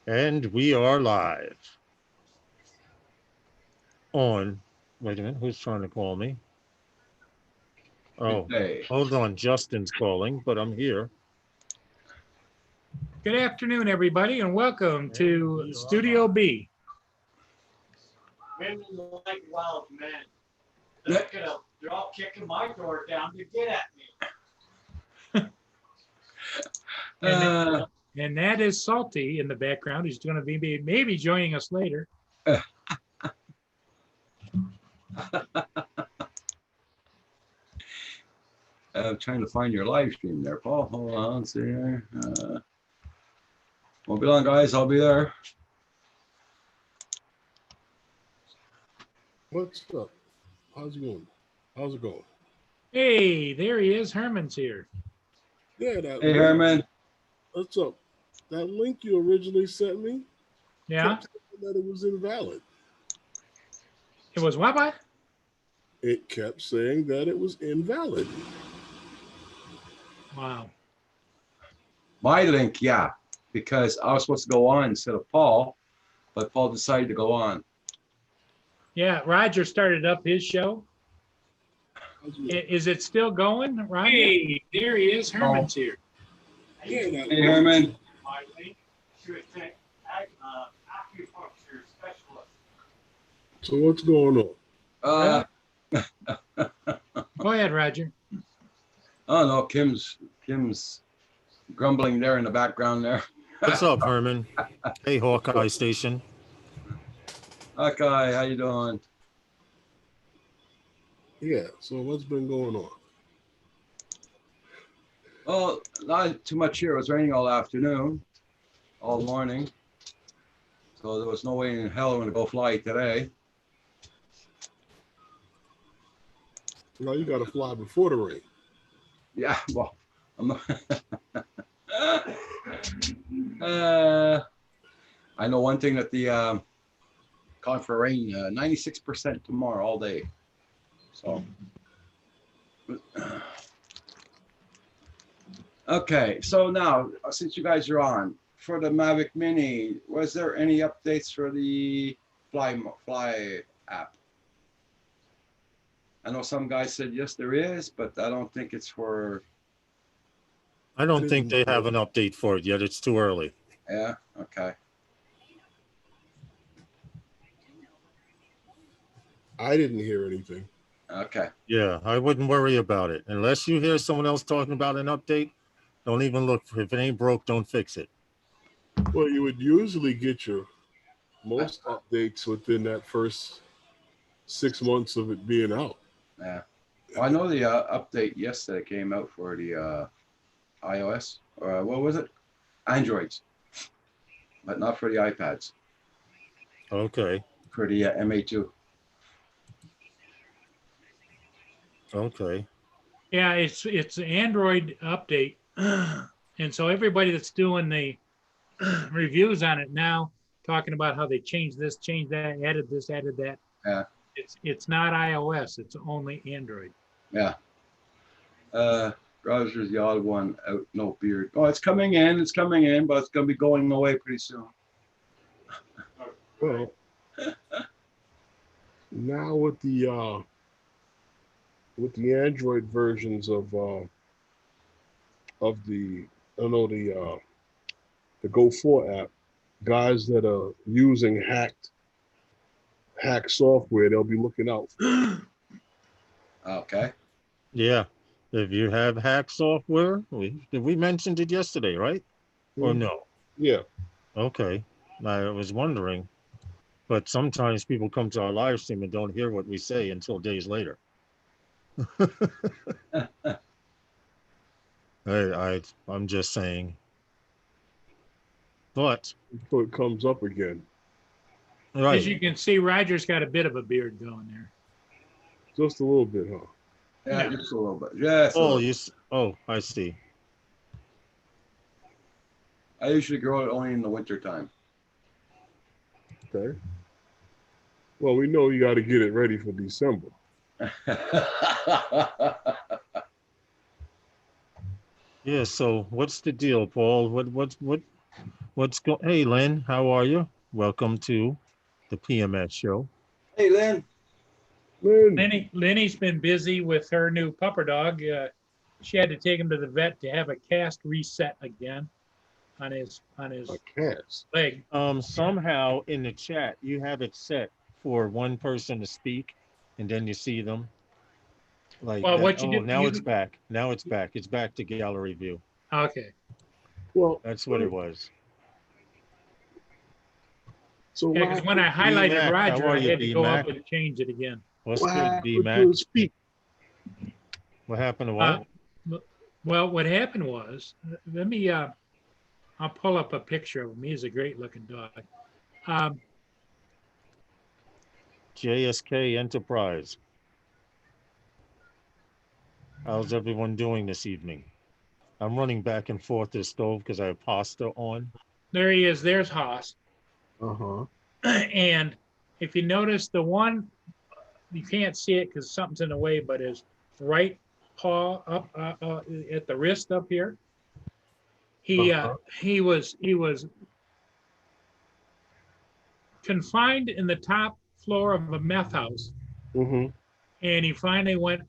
And we are live on, wait a minute, who's trying to call me? Oh, Hey. hold on. Justin's calling, but I'm here. Good afternoon, everybody, and welcome to Studio B. Women like wild men. They're all kicking my door down to get at me. And that is Salty in the background. He's going to be maybe joining us later. I'm trying to find your live stream there, Paul. Hold on, let's see here. Won't be long, guys. I'll be there. What's up? How's it going? How's it going? Hey, there he is. Herman's here. Yeah, that Hey, link. Herman. What's up? That link you originally sent me Yeah, kept saying that it was invalid. it was what? What? It kept saying that it was invalid. Wow. My link, yeah, because I was supposed to go on instead of Paul, but Paul decided to go on. Yeah, Roger started up his show. How's it going? Is it still going, Roger? Hey, there he is. Herman's here. Yeah, that Hey, link. Herman. My link should say acupuncture specialist. So what's going on? Go ahead, Roger. Oh no, Kim's grumbling there in the background there. What's up, Herman? Hey, Hawkeye Station. Okay, how you doing? Yeah, so what's been going on? Well, not too much here. It was raining all afternoon, all morning. So there was no way in hell I'm going to go fly today. Well, you got to fly before the rain. Yeah, well, I'm not. I know one thing that the calling for rain, 96% tomorrow all day. So, okay. So now, since you guys are on for the Mavic Mini, was there any updates for the Fly app? I know some guys said yes, there is, but I don't think it's for. I don't think they have an update for it yet. It's too early. Yeah. Okay. I didn't hear anything. Okay. Yeah, I wouldn't worry about it. Unless you hear someone else talking about an update, don't even look. If it ain't broke, don't fix it. Well, you would usually get your most updates within that first 6 months of it being out. Yeah. Well, I know the update yesterday came out for the iOS, or what was it? Androids, but not for the iPads, Okay. for the MA2. Okay. Yeah, it's an Android update, and so everybody that's doing the reviews on it now, talking about how they changed this, changed that, added this, added that. Yeah. It's not iOS. It's only Android. Yeah. Browser's the odd one out, no beard. Oh, it's coming in, but it's going to be going away pretty soon. Well, now with the Android versions of the the Go4 app, guys that are using hack software, they'll be looking out. Okay. Yeah. If you have hack software, we mentioned it yesterday, right? Or no? Yeah. Okay. I was wondering, but sometimes people come to our live stream and don't hear what we say until days later. I'm just saying. But So it comes up again. right. As you can see, Roger's got a bit of a beard going there. Just a little bit, huh? Yeah, Yeah. just a little bit. Yes. Oh, I see. I usually grow it only in the winter time. Okay. Well, we know you got to get it ready for December. Yeah, so what's the deal, Paul? What Hey, Lynn, how are you? Welcome to the PMS show. Hey, Lynn. Lynn, Lenny's been busy with her new pupper dog. She had to take him to the vet to have a cast reset again on his a cast. leg. Somehow in the chat, you have it set for one person to speak, and then you see them. Like Well, that. what you Oh, do- now you- it's back. Now it's back. It's back to gallery view. Okay. Well, That's what it was. so Yeah, because when I highlighted B-Mac, Roger, how are I you, had to go up B-Mac? and change it again. What's what good, happened B-Mac? to his speak? What happened to what? Well, what happened was, let me, I'll pull up a picture of him. He's a great looking dog. JSK Enterprise. How's everyone doing this evening? I'm running back and forth to the stove because I have pasta on. There he is. There's Haas. Uh-huh. And if you notice the one, you can't see it because something's in the way, but his right paw up at the wrist up here, he was confined in the top floor of a meth house, Mm-hmm. and he finally went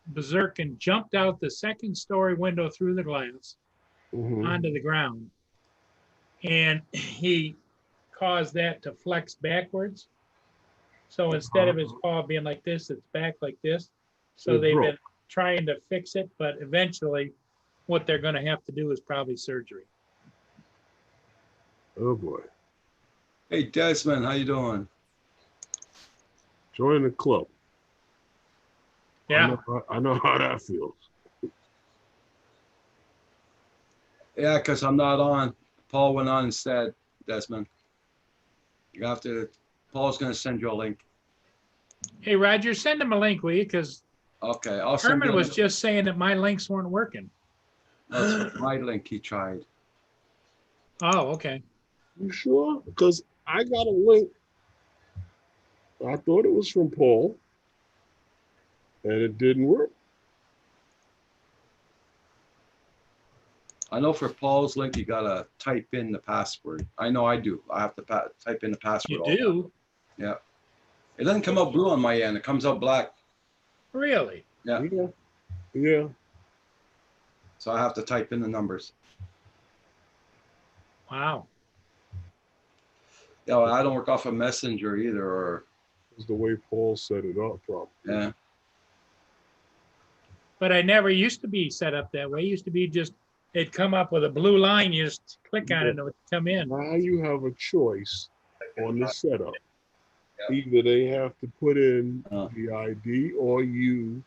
berserk and jumped out the second story window through the glass Mm-hmm. onto the ground, and he caused that to flex backwards. So instead of his paw being like this, it's back like this. So It they've broke. been trying to fix it, but eventually what they're going to have to do is probably surgery. Oh boy. Hey, Desmond, how you doing? Join the club. Yeah. I know how that feels. Yeah, because I'm not on. Paul went on instead, Desmond. You have to, Paul's going to send you a link. Hey, Roger, send him a link, will you? Because Okay, I'll send Herman you was just saying that my links weren't working. That's my link he tried. Oh, okay. You sure? Because I got a link. I thought it was from Paul, and it didn't work. I know for Paul's link, you got to type in the password. I know I do. I have to type in the password. You all the time. do? Yeah. It doesn't come out blue on my end. It comes out black. Really? Yeah. Yeah. So I have to type in the numbers. Wow. Yeah, well, I don't work off a messenger either, or It's the way Paul set it up, probably. yeah. But I never used to be set up that way. It used to be just, it'd come up with a blue line. You just click on it and it would come in. Now you have a choice on the setup. Either they have to put in the ID or you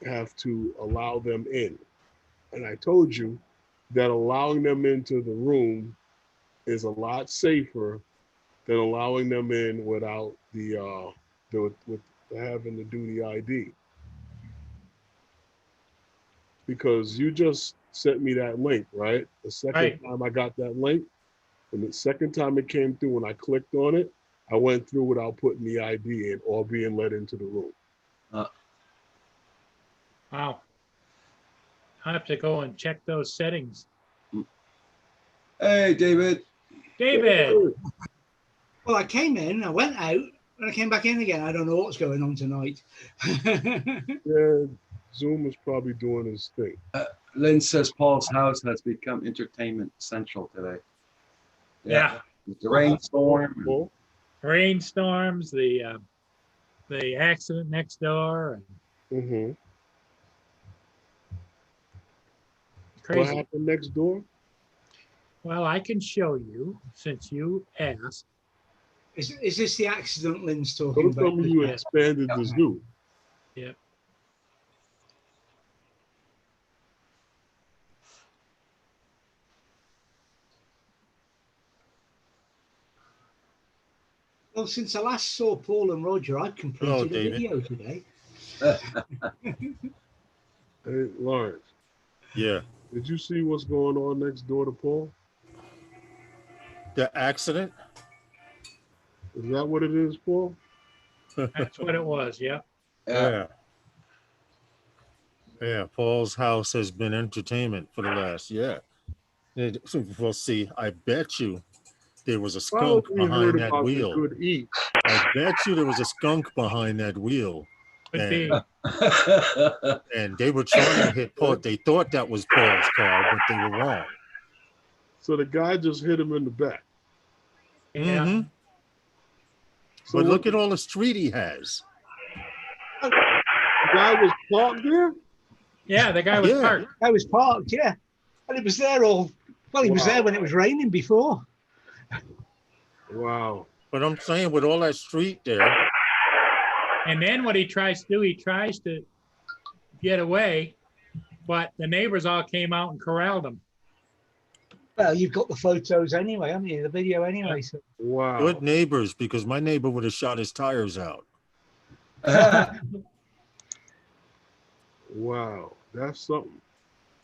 have to allow them in. And I told you that allowing them into the room is a lot safer than allowing them in without with having to do the ID. Because you just sent me that link, right? The second Right. time I got that link, and the second time it came through when I clicked on it, I went through without putting the ID in or being let into the room. Wow. I have to go and check those settings. Hey, David. David, Well, I came in, I went out, and I came back in again. I don't know what's going on tonight. Yeah, Zoom is probably doing his thing. Lynn says Paul's house has become entertainment central today. yeah, With the rainstorm. Well, rainstorms, the accident next door, and mm-hmm. What crazy. happened next door? Well, I can show you since you asked. Is this the accident Lynn's talking Don't tell about? me you expanded the zoo. Yep. Well, since I last saw Paul and Roger, I've Hello, completed a David. video today. Hey, Lawrence, Yeah. did you see what's going on next door to Paul? The accident? Is that what it is, Paul? That's what it was. Yeah. Yeah. Yeah. Paul's house has been entertainment for the last, Well, see, I bet you there was a skunk Probably heard behind that about the wheel. good eat. I bet you there was a skunk behind that wheel. Could be. And they were trying to hit Paul. They thought that was Paul's car, but they were wrong. So the guy just hit him in the back. Yeah. Mhm. So But look at all the street he has. the guy was parked there. Yeah, the guy was Yeah. parked. I was parked, yeah. And it was there all, well, he was there when it was raining before. Wow. But I'm saying with all that street there, And then what he tries to do, he tries to get away, but the neighbors all came out and corralled him. Well, you've got the photos anyway, haven't you? The video anyway. So. Wow. good neighbors, because my neighbor would have shot his tires out. Wow. That's something.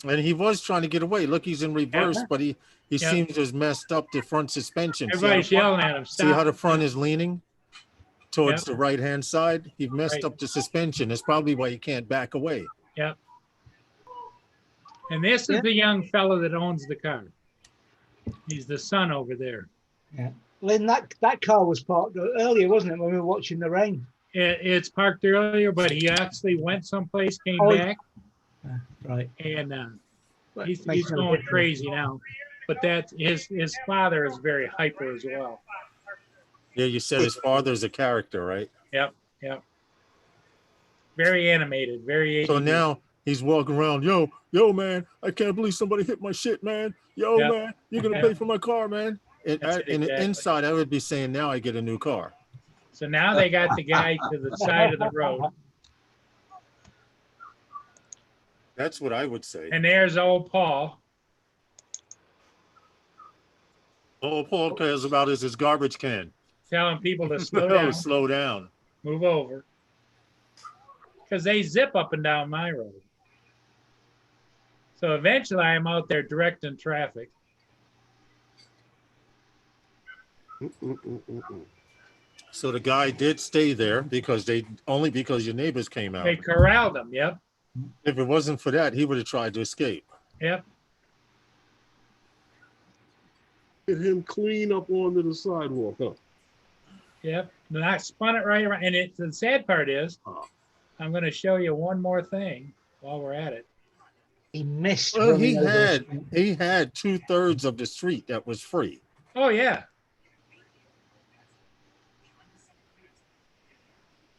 And he was trying to get away. Look, he's in reverse, Yeah. but he Yeah. seems to have messed up the front suspension. Everybody's yelling at him. See how Stop. the front is leaning towards Yep. the right-hand side? He messed Right. up the suspension. That's probably why he can't back away. And this is Yeah. the young fellow that owns the car. He's the son over there. Lynn, that car was parked earlier, wasn't it, when we were watching the rain? It's parked earlier, but he actually went someplace, came Oh, back, Right. and he's Makes no going difference. crazy now. But that's his father is very hyper as well. Yeah, you said his father's a character, right? Yep. Very animated, very So ADD. now he's walking around, yo, man, I can't believe somebody hit my shit, man. Yo, Yep. man, you're gonna Yep. pay for my car, man. And That's it, in the exactly. inside, I would be saying, now I get a new car. So now they got the guy to the side of the road, That's what I would say. and there's old Paul. All Paul cares about is his garbage can. Telling people to slow Oh, down, slow down. move over. Because they zip up and down my road. So eventually I'm out there directing traffic. So the guy did stay there because because your neighbors came out. They corralled him. Yep. If it wasn't for that, he would have tried to escape. Yep. Get him clean up onto the sidewalk, huh? Yep. And I spun it right around. And the sad part is, I'm going to show you one more thing while we're at it. He missed. Well, running over the he had 2/3 of the street that was free. Oh, yeah.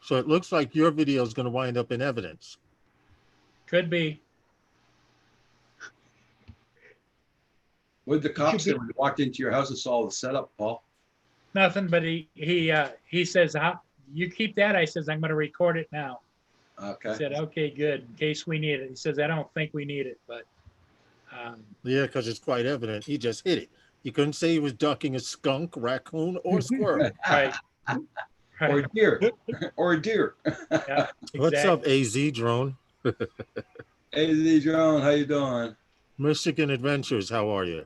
So it looks like your video is going to wind up in evidence. Could be. What did the cops say when they walked into your house and saw the setup, Paul? Nothing, but he says, you keep that. I says, I'm going to record it now. He Okay. said, okay, good, in case we need it. He says, I don't think we need it, but Yeah, because it's quite evident. He just hit it. You couldn't say he was ducking a skunk, raccoon, or squirrel. right. Or Right. a deer. Or a deer. Yeah, What's exactly. up, AZ Drone? Hey, Lee John, how you doing? Michigan Adventures, how are you?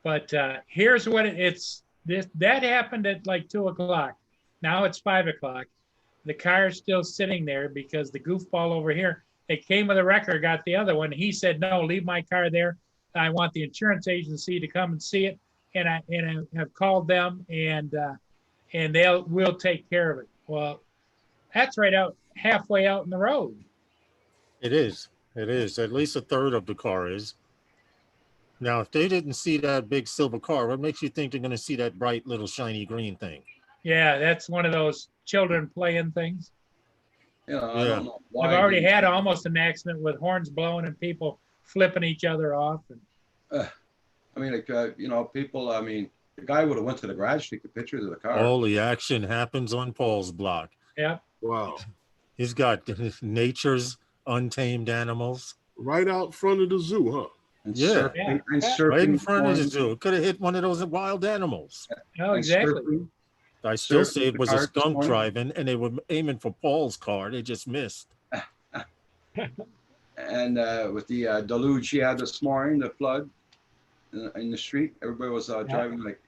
But here's what that happened at like 2 o'clock. Now it's 5 o'clock. The car's still sitting there because the goofball over here, it came with a wrecker, got the other one. He said, no, leave my car there. I want the insurance agency to come and see it. And I have called them and we'll take care of it. Well, that's right out halfway out in the road. It is. It is. At least 1/3 of the car is. Now, if they didn't see that big silver car, what makes you think they're going to see that bright little shiny green thing? Yeah, that's one of those children playing things. You know, I Yeah. don't know why. I've already had almost an accident with horns blowing and people flipping each other off. And I mean, like, you know, people, I mean, the guy would have went to the garage to take the pictures of the car. All the action happens on Paul's block. yeah, Wow. He's got nature's untamed animals Right out front of the zoo, huh? And Yeah. surfing, Yeah. and Yeah. surfing right in front of the corn, zoo. Could have hit one of those wild animals. no, and exactly. surfing. I still Surfing say it the was a car this skunk morning. driving, and they were aiming for Paul's car. They just missed. And with the deluge she had this morning, the flood in the street, everybody was driving like,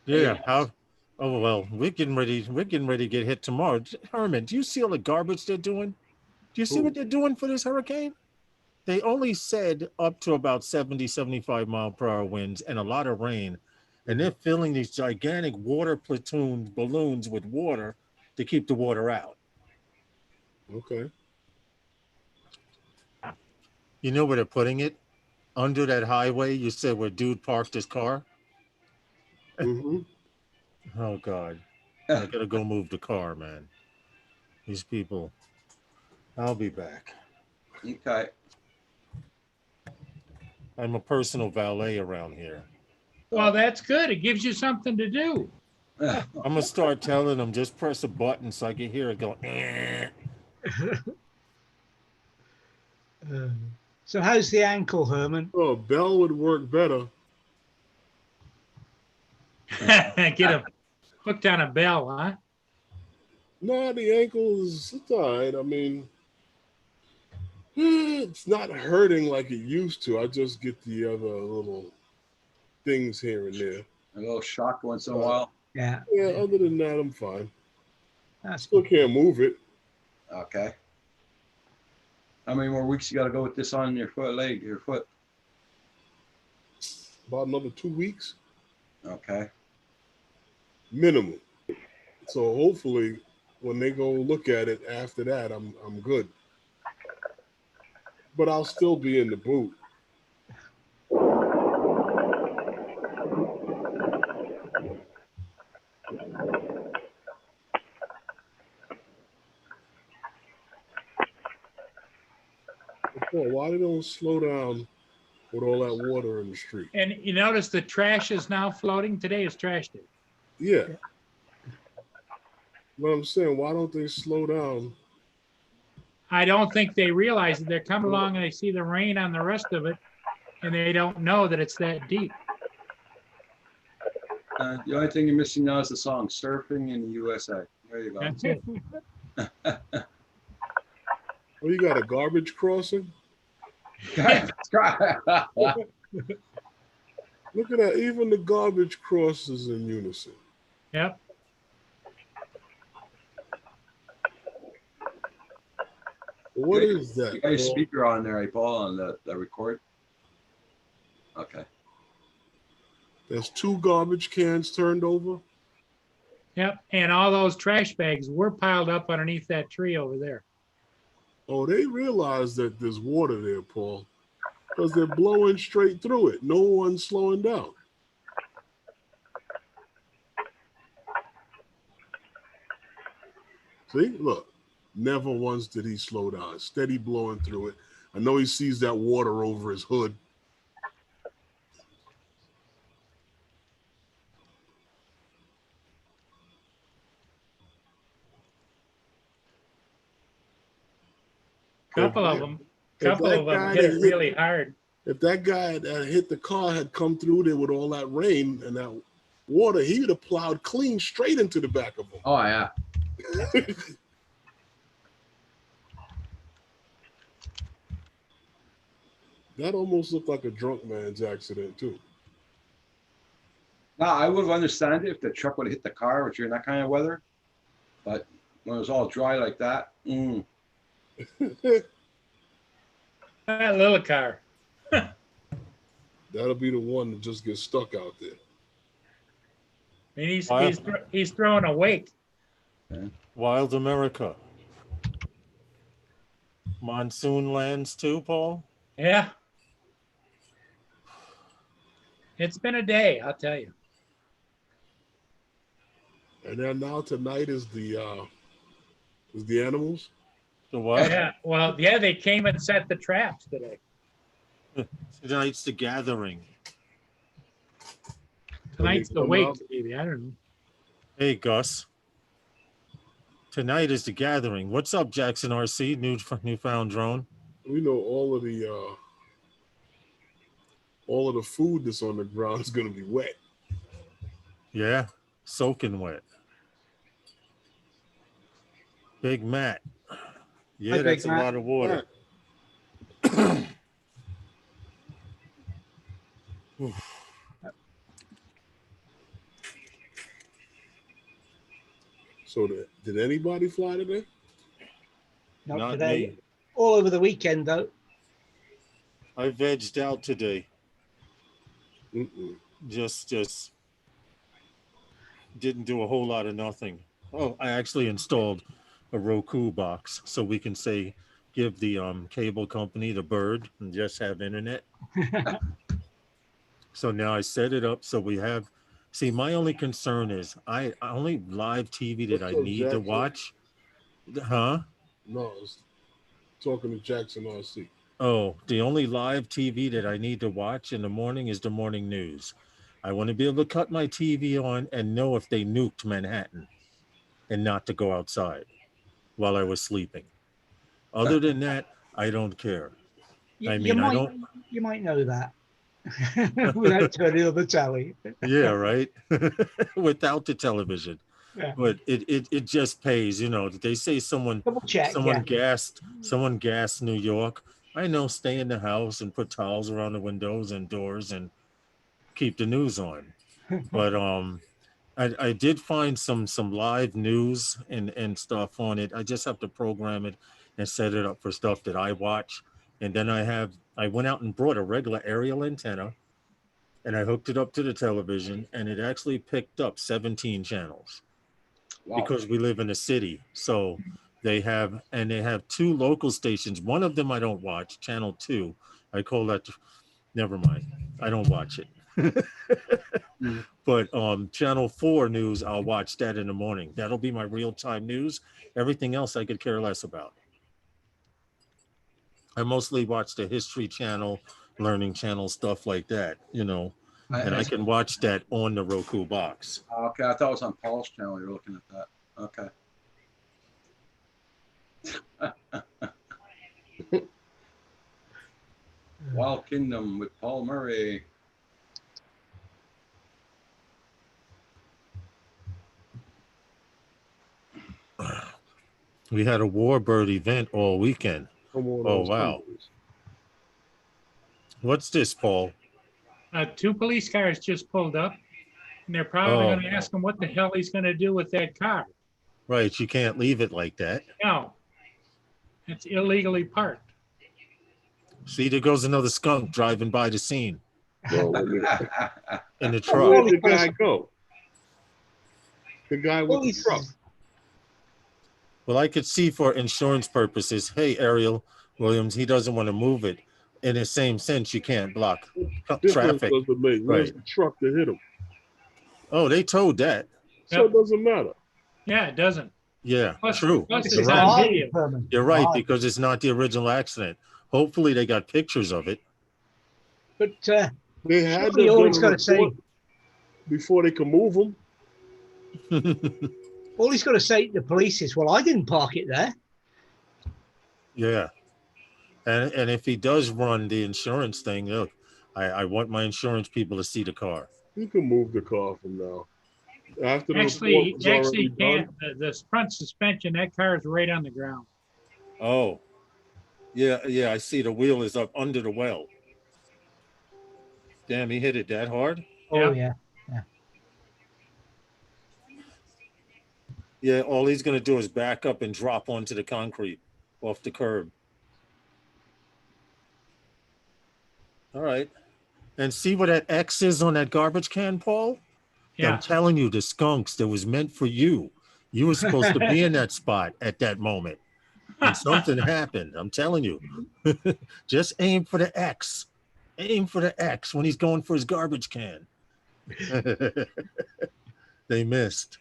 Yeah. Yeah. How? Oh well, we're getting ready. We're getting ready to get hit tomorrow. Herman, do you see all the garbage they're doing? Do you see Who? what they're doing for this hurricane? They only said up to about 70, 75-mile-per-hour winds and a lot of rain. And they're filling these gigantic water platoon balloons with water to keep the water out. Okay. You know where they're putting it? Under that highway you said where dude parked his car? Mm-hmm. Oh, God. I gotta go move the car, man. These people. I'll be back. Okay. I'm a personal valet around here. Well, that's good. It gives you something to do. I'm gonna start telling them just press a button so I can hear it go. Eh. So how's the ankle, Herman? Oh, a bell would work better. Get a hooked on a bell, huh? No, the ankles, it's all right. I mean, it's not hurting like it used to. I just get the other little things here and there. A little shock once in a while. Yeah, Yeah, other than that, I'm fine. that's Still can't move it. Okay. How many more weeks you got to go with this on your foot? About another 2 weeks Okay. minimum. So hopefully, when they go look at it after that, I'm good. But I'll still be in the boot. Paul, why they don't slow down with all that water in the street? And you notice the trash is now floating. Today is trash day. Yeah. But I'm saying, why don't they slow down? I don't think they realize that they're coming along and they see the rain on the rest of it, and they don't know that it's that deep. The only thing you're missing now is the song "Surfing in the USA." There you go. That's it. Oh, you got a garbage crossing? That's right. Look at that. Even the garbage crosses in unison. Yep. What is that? You got your Paul? speaker on there, Paul, on the record. Okay. There's 2 garbage cans turned over. Yep. And all those trash bags were piled up underneath that tree over there. Oh, they realize that there's water there, Paul, because they're blowing straight through it. No one's slowing down. See, look, never once did he slow down. Steady blowing through it. I know he sees that water over his hood. Couple of them. If Couple that of them guy hit that it hit- really hard. If that guy that hit the car had come through there with all that rain and that water, he would have plowed clean straight into the back of him. Oh yeah. That almost looked like a drunk man's accident too. Now I would have understand it if the truck would have hit the car, which you're in that kind of weather. But when it was all dry like that, That little car. That'll be the one that just gets stuck out there. And Wow. he's throwing a wake. Wild America. Monsoon lands too, Paul? Yeah. It's been a day, I'll tell you. And then now tonight is the animals. The what? Yeah. Well, yeah, they came and set the traps today. Tonight's the gathering. Tonight's the come wake, out? maybe. I don't know. Hey, Gus. Tonight is the gathering. What's up, Jackson RC? Newfound drone. We know all of the food that's on the ground is going to be wet. Yeah, soaking wet. Big Matt. Yeah, Hi, Big that's a Matt. lot of water. So did anybody fly today? Not Not today. me. All over the weekend though. I vegged out today. Mm-mm. Just didn't do a whole lot of nothing. Oh, I actually installed a Roku box so we can say give the cable company the bird and just have internet. So now I set it up so we have. See, my only concern is I only live TV that What's I up, need to Jackson? watch. Huh? No, I was talking to Jackson RC. Oh, the only live TV that I need to watch in the morning is the morning news. I want to be able to cut my TV on and know if they nuked Manhattan and not to go outside while I was sleeping. Other than that, I don't care. I You mean, I might don't. you might know that without turning on the telly. Yeah, right. Without the television, Yeah. but it just pays. You know, they say Double check, yeah. someone gassed New York. I know, stay in the house and put towels around the windows and doors and keep the news on. But I did find some live news and stuff on it. I just have to program it and set it up for stuff that I watch. And then I went out and brought a regular aerial antenna and I hooked it up to the television and it actually picked up 17 channels Wow. because we live in a city. So they have two local stations. One of them I don't watch, channel 2. I call that, never mind. I don't watch it. But channel 4 news, I'll watch that in the morning. That'll be my real-time news. Everything else I could care less about. I mostly watch the History Channel, Learning Channel, stuff like that, you know. And I can watch that on the Roku box. Okay, I thought it was on Paul's channel. You're looking at that. Okay. Wild Kingdom with Paul Murray. We had a Warbird event all weekend. Come on, Oh, those wow. numbers. What's this, Paul? 2 police cars just pulled up, and they're probably Oh. going to ask him what the hell he's going to do with that car. Right, you can't leave it like that. No, it's illegally parked. See, there goes another skunk driving by the scene Well, in the where truck. did the guy go? The guy with the Police- truck. Well, I could see for insurance purposes, hey, Ariel Williams, he doesn't want to move it. In the same sense, you can't block Difference traffic. doesn't make. Where's Right. the truck to hit him? Oh, they told that. So Yep. it doesn't matter. Yeah, it doesn't. Yeah, Plus- true. plus This You're is it's right. on hard, video. Herman. You're right, Hard. because it's not the original accident. Hopefully they got pictures of it. But They had surely to all do he's a got to say, report before they can move him. all he's got to say to the police is, "Well, I didn't park it there." Yeah. And if he does run the insurance thing, look, I want my insurance people to see the car. You can move the car from now. After the Actually, report was already actually done, can't. The front suspension, that car is right on the ground. Oh. Yeah, I see the wheel is up under the well. Damn, he hit it that hard? Oh Yeah. yeah. Yeah, all he's gonna do is back up and drop onto the concrete off the curb. All right. And see what that X is on that garbage can, Paul? Yeah. I'm telling you, the skunks that was meant for you. You were supposed to be in that spot at that moment. And something happened. I'm telling you. Just aim for the X. Aim for the X when he's going for his garbage can. They missed.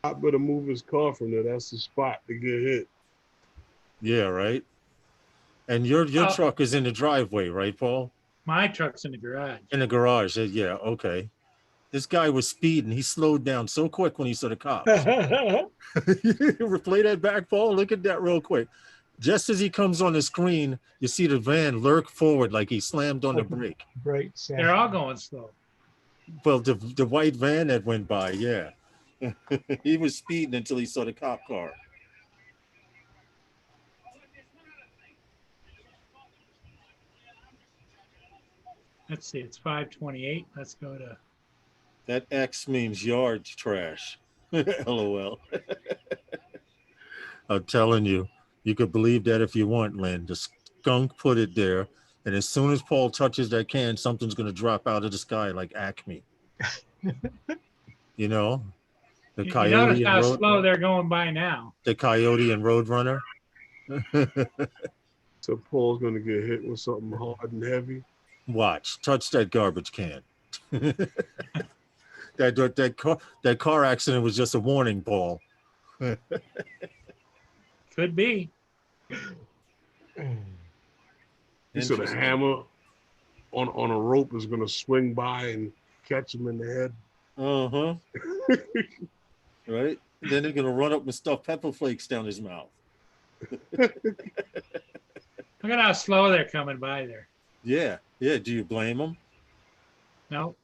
I better move his car from there. That's the spot to get hit. Yeah, right. And your Oh. truck is in the driveway, right, Paul? My truck's in the garage. In the garage. Yeah, okay. This guy was speeding. He slowed down so quick when he saw the cops. Play that back, Paul. Look at that real quick. Just as he comes on the screen, you see the van lurk forward like he slammed on the brake. Great. They're all going slow. Well, the white van that went by, yeah. He was speeding until he saw the cop car. Let's see, it's 5:28. Let's go to. That X means yard trash. LOL. I'm telling you, you could believe that if you want, Lynn. The skunk put it there, and as soon as Paul touches that can, something's going to drop out of the sky like Acme. You know, the You notice coyote and how slow they're going by now. the coyote and Roadrunner. So Paul's gonna get hit with something hard and heavy. Watch, touch that garbage can. that car accident was just a warning, Paul. Could be. He said a hammer on a rope is gonna swing by and catch him in the head. Uh-huh. Right? Then they're gonna run up and stuff pepper flakes down his mouth. Look at how slow they're coming by there. Yeah. Do you blame them? No.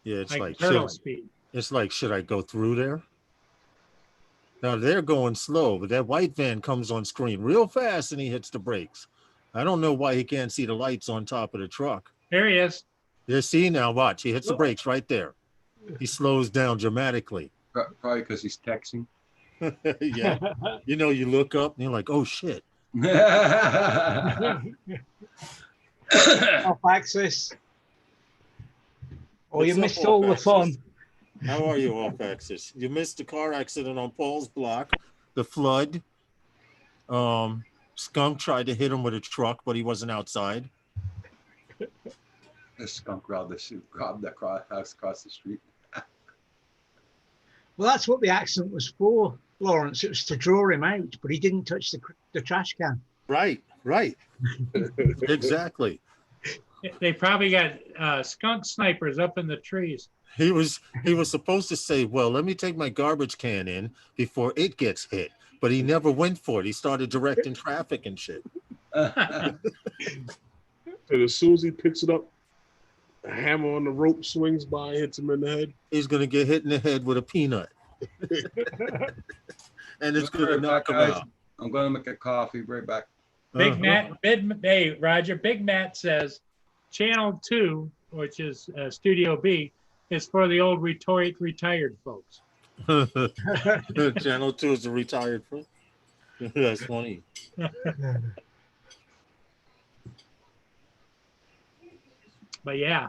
Yeah, it's Like like turtle speed. it's like, should I go through there? Now they're going slow, but that white van comes on screen real fast and he hits the brakes. I don't know why he can't see the lights on top of the truck. There he is. You see now, watch, he hits the brakes right there. He slows down dramatically. Probably because he's texting. Yeah. You know, you look up and you're like, oh shit. Off axis. Or you What's up, missed all the off fun. axis? How are you, off axis? You missed the car accident on Paul's block, the flood. Skunk tried to hit him with a truck, but he wasn't outside. The skunk robbed the house across the street. Well, that's what the accident was for, Lawrence. It was to draw him out, but he didn't touch the trash can. Right. Exactly. They probably got skunk snipers up in the trees. He was supposed to say, well, let me take my garbage can in before it gets hit. But he never went for it. He started directing traffic and shit. And as soon as he picks it up, a hammer on the rope swings by, hits him in the head. He's going to get hit in the head with a peanut. And it's going to knock him out. I'm going to make a coffee. Right back. Big Matt, hey, Roger, Big Matt says Channel 2, which is Studio B, is for the old retired folks. Channel 2 is the retired folks. That's funny. But yeah,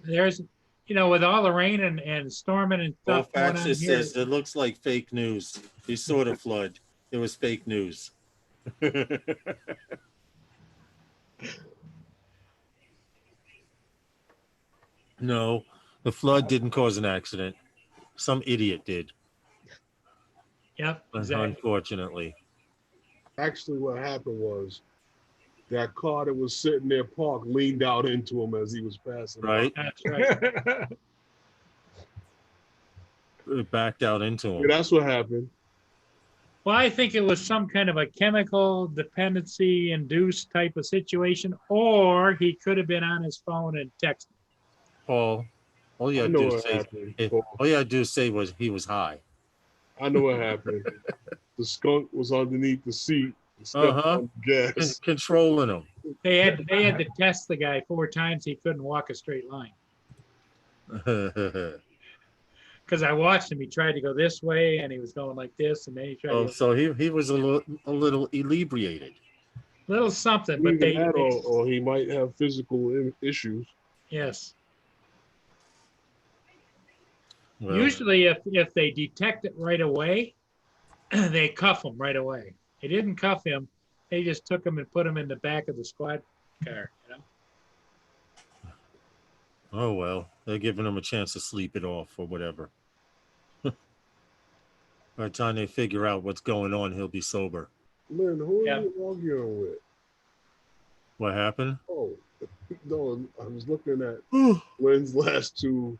there's, with all the rain and storming and stuff Off going on axis here, says it looks like fake news. He saw the flood. It was fake news. No, the flood didn't cause an accident. Some idiot did, yep, exactly. unfortunately. Actually, what happened was that car that was sitting there parked leaned out into him as he was passing. Right? That's right. It backed out into Yeah, him. that's what happened. Well, I think it was some kind of a chemical dependency induced type of situation, or he could have been on his phone and texting. Paul, all you I had know to what say, happened. all you had to do say was he was high. I know what happened. The skunk was underneath the seat and stepped on the gas. Controlling him. They had to test the guy 4 times. He couldn't walk a straight line. Because I watched him. He tried to go this way, and he was going like this, and then he tried to go So he was a little inebriated. little something. But Either that or he might have physical issues. yes. Well, Usually, if they detect it right away, they cuff him right away. They didn't cuff him. They just took him and put him in the back of the squad car. oh well, they're giving him a chance to sleep it off or whatever. By the time they figure out what's going on, he'll be sober. Man, who Yeah. are you arguing with? What happened? Oh, no, I was looking at Lynn's last 2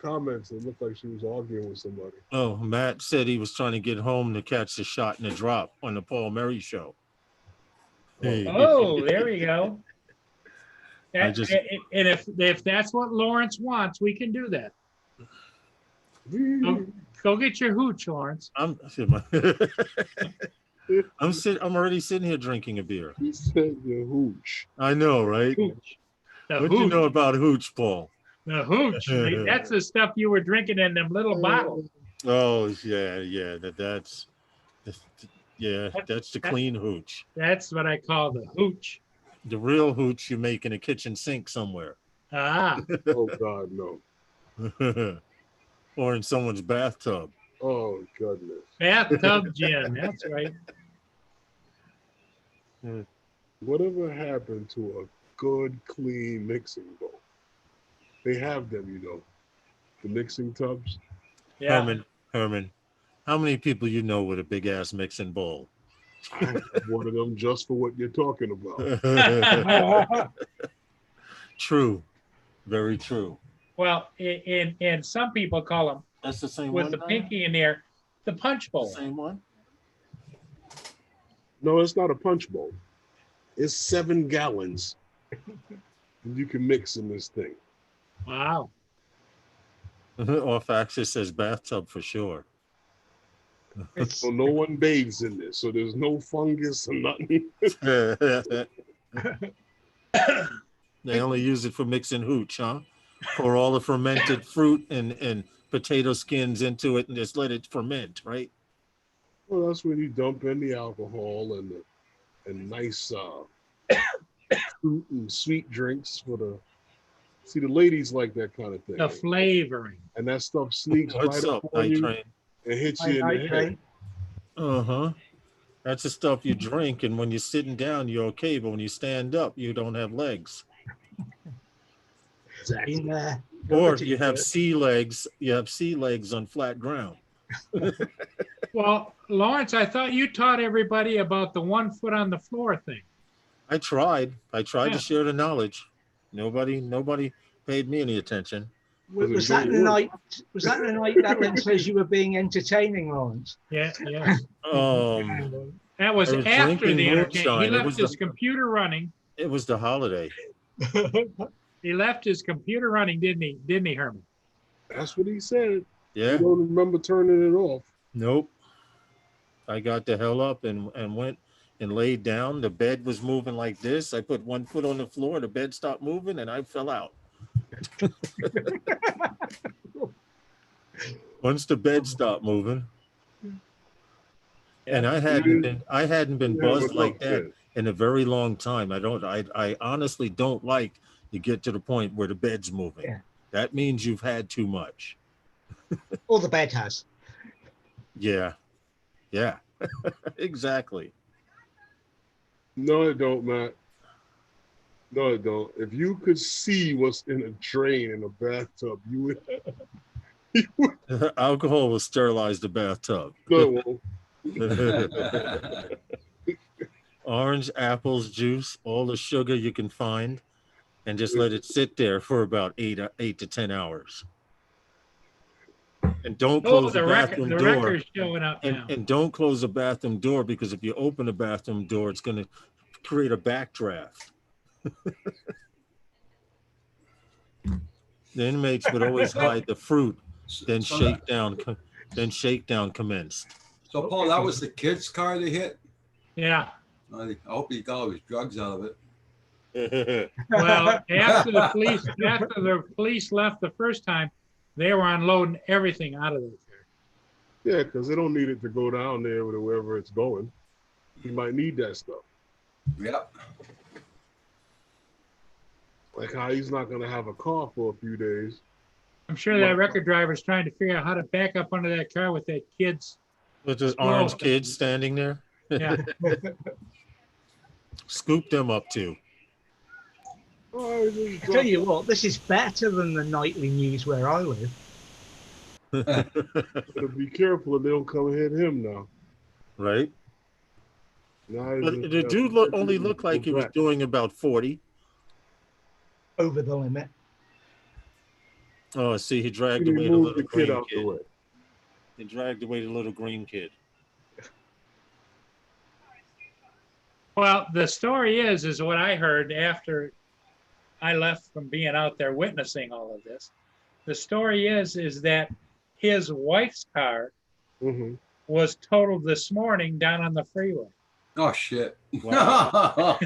comments. It looked like she was arguing with somebody. Oh, Matt said he was trying to get home to catch the shot and the drop on the Paul Murray show. Oh, there we go. I just- And if that's what Lawrence wants, we can do that. Go get your hooch, Lawrence. I'm already sitting here drinking a beer. He said your hooch. I know, right? Hooch. The What do you hooch. know about hooch, Paul? The hooch. That's the stuff you were drinking in them little bottles. Oh yeah. That's the clean hooch. That's what I call the hooch. The real hooch you make in a kitchen sink somewhere. Ah, Oh God, no. Or in someone's bathtub. Oh goodness. bathtub gin. That's right. Whatever happened to a good, clean mixing bowl? They have them, you know, the mixing tubs. Yeah. Herman, how many people you know with a big ass mixing bowl? I have one of them just for what you're talking about. True, very true. Well, and some people call them That's the same with one. the Diane? pinky in there, the punch bowl. Same one. No, it's not a punch bowl. It's 7 gallons. And you can mix in this thing. Wow. Off axis says bathtub for sure. So no one bathes in this, so there's no fungus or nothing. They only use it for mixing hooch, huh? Pour all the fermented fruit and potato skins into it and just let it ferment, right? Well, that's when you dump in the alcohol and nice fruit and sweet drinks for the. See, the ladies like that kind of thing. The flavoring. And that stuff sneaks What's right up, up on Night you Train? and hits you in the head. Uh-huh. That's the stuff you drink, and when you're sitting down, you're okay, but when you stand up, you don't have legs. In there. Or you have sea legs. You have sea legs on flat ground. Well, Lawrence, I thought you taught everybody about the 1 foot on the floor thing. I tried. Yeah. To share the knowledge. Nobody paid me any attention. Was that the night? Was that the night that Lynn says you were being entertaining, Lawrence? Yeah. That was I was after drinking the entertainment. moonshine. He It left was his the- computer running. It was the holiday. He left his computer running, didn't he? Didn't he, Herman? That's what he said. Yeah. I don't remember turning it off. Nope. I got the hell up and went and laid down. The bed was moving like this. I put 1 foot on the floor. The bed stopped moving, and I fell out. Once the bed stopped moving, and I hadn't been Yeah, buzzed but like look, that in a very long time. I honestly don't like to get to the point where the bed's moving. Yeah. That means you've had too much. Or the bed has. Yeah. Exactly. No, it don't, Matt. No, it don't. If you could see what's in a drain in a bathtub, you would. Alcohol will sterilize the bathtub. No, it won't. Orange, apples, juice, all the sugar you can find, and just let it sit there for about 8 to 10 hours. And don't Oh, close the the bathroom door. record's showing up now. And don't close the bathroom door, because if you open the bathroom door, it's going to create a backdraft. The inmates would always hide the fruit, then shakedown commenced. So Paul, that was the kid's car they hit? Yeah. I hope he got all his drugs out of it. Well, after the police left the first time, they were unloading everything out of there. Yeah, because they don't need it to go down there with wherever it's going. You might need that stuff. Yep. Like how he's not going to have a car for a few days. I'm sure that record driver's trying to figure out how to back up under that car with that kid's. With the orange kids standing there. Yeah. Scoop them up too. Oh, I tell you what, this is better than the nightly news where I live. so be careful if they don't come hit him now. Right? Now But the dude only looked like he was doing about 40. Over the limit. Oh, see, he dragged He away the moved little the kid green out the kid. way. He dragged away the little green kid. Well, the story is what I heard after I left from being out there witnessing all of this. The story is that his wife's car Mhm. was totaled this morning down on the freeway. Oh shit. Wow.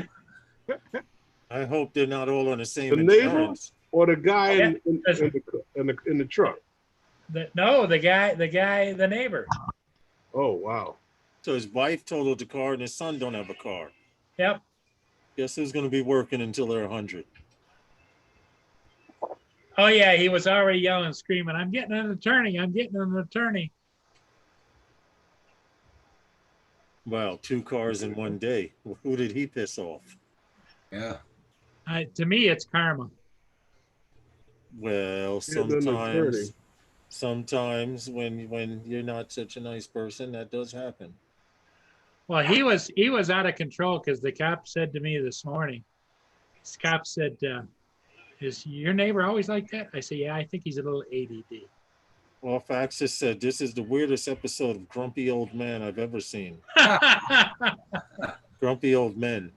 I hope they're not all on the same The neighbor? insurance. or the guy Yeah, in the truck? No, the neighbor. Oh wow. So his wife totaled the car and his son don't have a car. Yep. Guess who's going to be working until they're 100? Oh yeah, he was already yelling, screaming, "I'm getting an attorney! I'm getting an attorney!" Wow, 2 cars in one day. Who did he piss off? Yeah. To me, it's karma. Well, Getting an attorney. sometimes when you're not such a nice person, that does happen. Well, he was out of control because the cop said to me this morning. This cop said, "Is your neighbor always like that?" I said, "Yeah, I think he's a little ADD." Well, Faxis said this is the weirdest episode of Grumpy Old Man I've ever seen. Grumpy old men.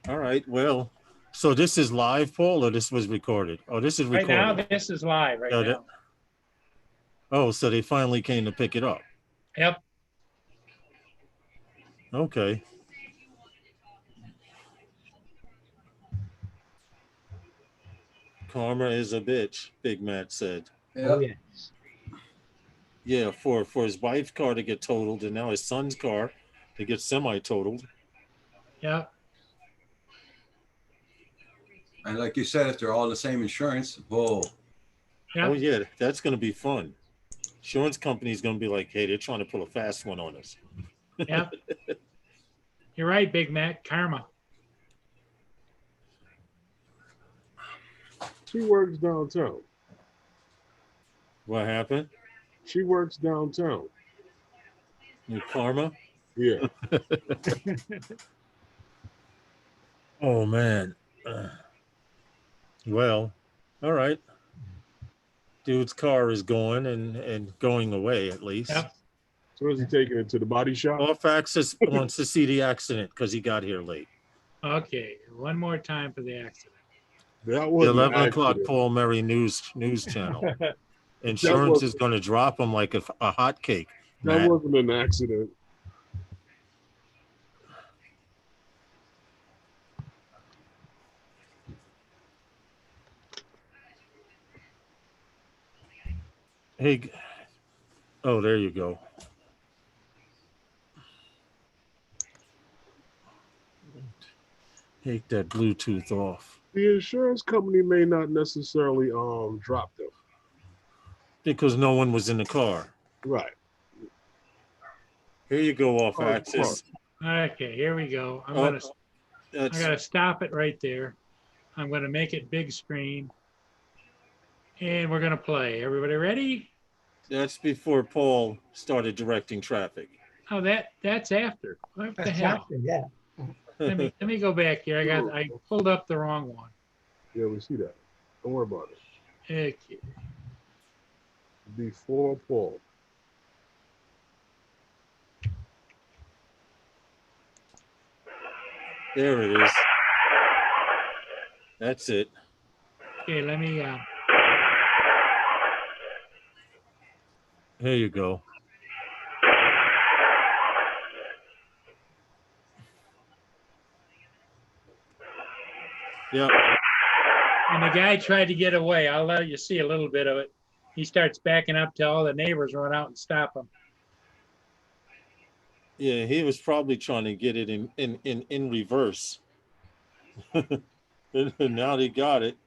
All right. Well, so this is live, Paul, or this was recorded? Oh, this is Right recorded. now, this is live right Oh, now. Oh, so they finally came to pick it up. Yep. Okay. Karma is a bitch, Big Matt said. Oh, Yeah. yes. Yeah, for his wife's car to get totaled and now his son's car to get semi-totaled. Yep. And like you said, if they're all the same insurance, whoa. Yep. Oh yeah, that's gonna be fun. Insurance company's gonna be like, hey, they're trying to pull a fast one on us. Yep. You're right, Big Mac. Karma. She works downtown. What happened? She works downtown. New Karma? Yeah. Oh man. Well, all right. Dude's car is going and going away at least. Yep. So is he taking it to the body shop? Faxis wants to see the accident because he got here late. Okay. One more time for the accident. That was The 11 o'clock Paul Murray news channel. Insurance is going to drop him like a hot cake. That Matt. wasn't an accident. Hey, oh, there you go. Take that Bluetooth off. The insurance company may not necessarily drop them. Because no one was in the car. Right. Here you go, off Oh, axis. Okay, here we go. I That's gotta stop it right there. I'm gonna make it big screen. And we're gonna play. Everybody ready? that's before Paul started directing traffic. Oh, that's after. What the hell? Yeah. Let me go back here. I pulled up the wrong one. Yeah, we see that. Don't worry about it. Okay. Before Paul. There it is. That's it. Okay, let me Here you go. Yep. and the guy tried to get away. I'll let you see a little bit of it. He starts backing up till all the neighbors run out and stop him. Yeah, he was probably trying to get it in reverse. And now they got it.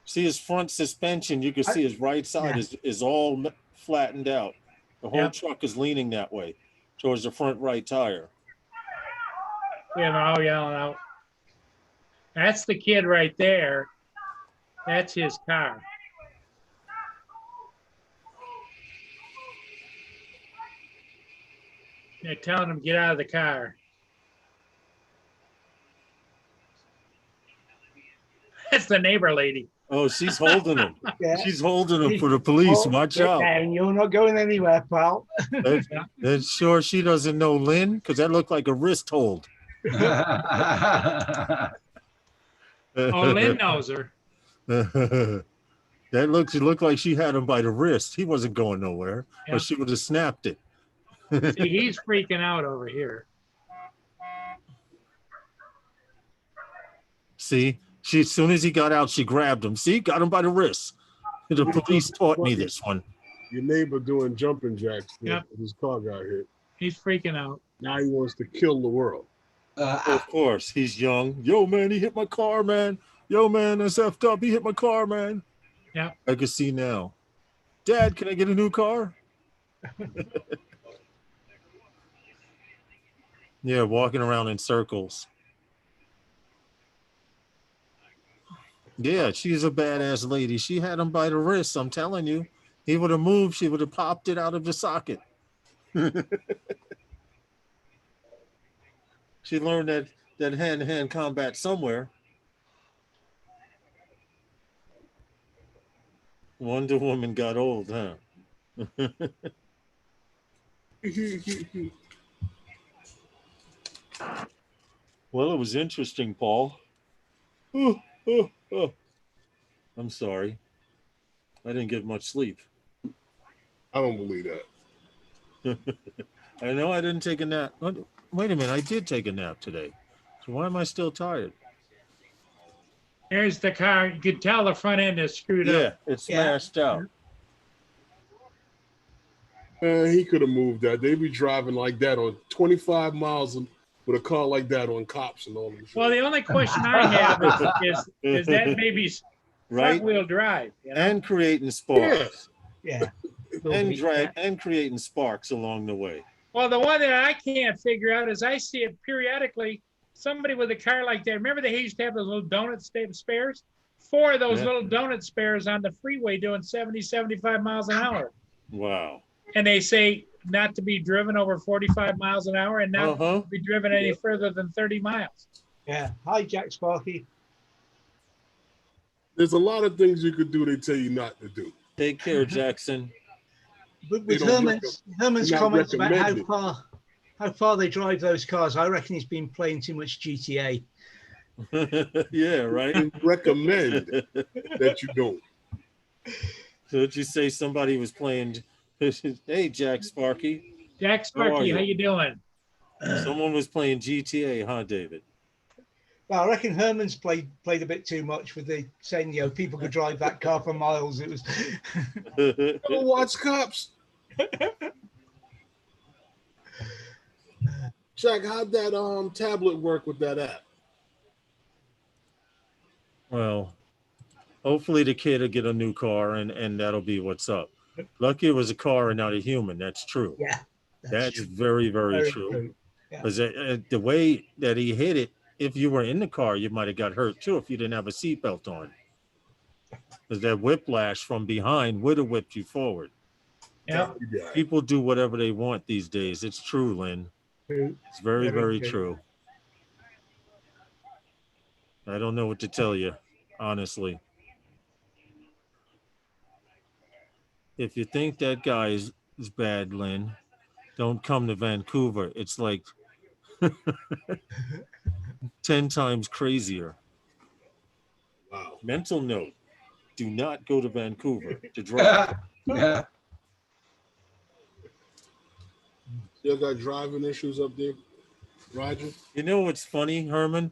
See his front suspension, you can see his right side is all flattened out. The whole truck is leaning that way towards the front right tire. Yeah, they're all yelling out. That's the kid right there. That's his car. They're telling him get out of the car. That's the neighbor lady. Oh, she's holding him. Yeah. She's holding him for the police. Oh, Watch get out. down. You're not going anywhere, pal. That's sure she doesn't know Lynn, because that looked like a wrist hold. Oh, Lynn knows her. That looked like she had him by the wrist. He wasn't going nowhere, Yeah. but she would have snapped it. See, he's freaking out over here. See, as soon as he got out, she grabbed him. See, got him by the wrist. The police taught me this one. Your neighbor doing jumping jacks. Yep. His car got hit. He's freaking out. Now he wants to kill the world. Of course, he's young. Yo, man, he hit my car, man. Yo, man, that's effed up. He hit my car, man. Yeah. I can see now. Dad, can I get a new car? Yeah, walking around in circles. Yeah, she's a badass lady. She had him by the wrist, I'm telling you. He would have moved, she would have popped it out of the socket. She learned that hand-to-hand combat somewhere. Wonder Woman got old, huh? Well, it was interesting, Paul. I'm sorry. I didn't get much sleep. I don't believe that. I know I didn't take a nap. Wait a minute, I did take a nap today. So why am I still tired? There's the car. You could tell the front end is screwed Yeah, up. it's smashed out. He could have moved that. They be driving like that on 25 miles with a car like that on cops and all this. Well, the only question I have is that maybe Right? front-wheel drive. You know? And creating sparks. Yeah. And creating sparks along the way. Well, the one that I can't figure out is I see it periodically. Somebody with a car like that. Remember they used to have those little donut spares? 4 of those Yeah. little donut spares on the freeway doing 70, 75 miles an hour. Wow. And they say not to be driven over 45 miles an hour and not to be driven any further than 30 miles. Yeah. Hi, Jack Sparky. There's a lot of things you could do they tell you not to do. Take care, Jackson. But with They don't Herman's not comments about recommended. how far they drive those cars, I reckon he's been playing too much GTA. Yeah, right. I recommend that you don't. So did you say somebody was playing? Hey, Jack Sparky. Jack Sparky, you? how you doing? Someone was playing GTA, huh, David? Well, I reckon Herman's played a bit too much with the saying, people could drive that car for miles. It was Don't watch cops. Jack, how'd that tablet work with that app? Well, hopefully the kid will get a new car and that'll be what's up. Lucky it was a car and not a human. That's true. yeah. That's true. very, very true. Because the way that he hit it, if you were in the car, you might have got hurt too if you didn't have a seatbelt on. Because that whiplash from behind would have whipped you forward. Yeah. People do whatever they want these days. It's true, Lynn. It's very, very true. I don't know what to tell you, honestly. If you think that guy is bad, Lynn, don't come to Vancouver. It's like 10 times crazier. Wow. Mental note, do not go to Vancouver to drive. Yeah. You got driving issues up there, Roger? You know what's funny, Herman?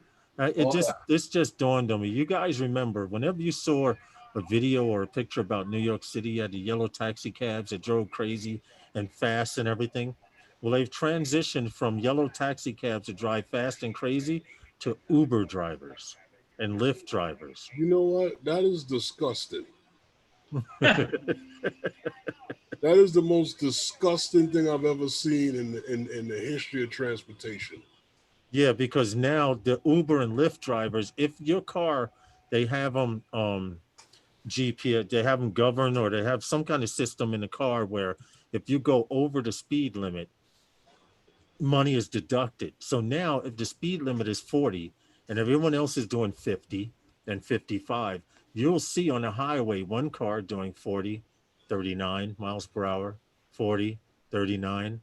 This just dawned on me. You guys remember whenever you saw a video or a picture about New York City, you had the yellow taxi cabs that drove crazy and fast and everything. Well, they've transitioned from yellow taxi cabs that drive fast and crazy to Uber drivers and Lyft drivers. You know what? That is disgusting. That is the most disgusting thing I've ever seen in the history of transportation. Yeah, because now the Uber and Lyft drivers, if your car, they have them GPS, they have them governed, or they have some kind of system in the car where if you go over the speed limit, money is deducted. So now if the speed limit is 40 and everyone else is doing 50 and 55, you'll see on the highway one car doing 40, 39 miles per hour, 40, 39,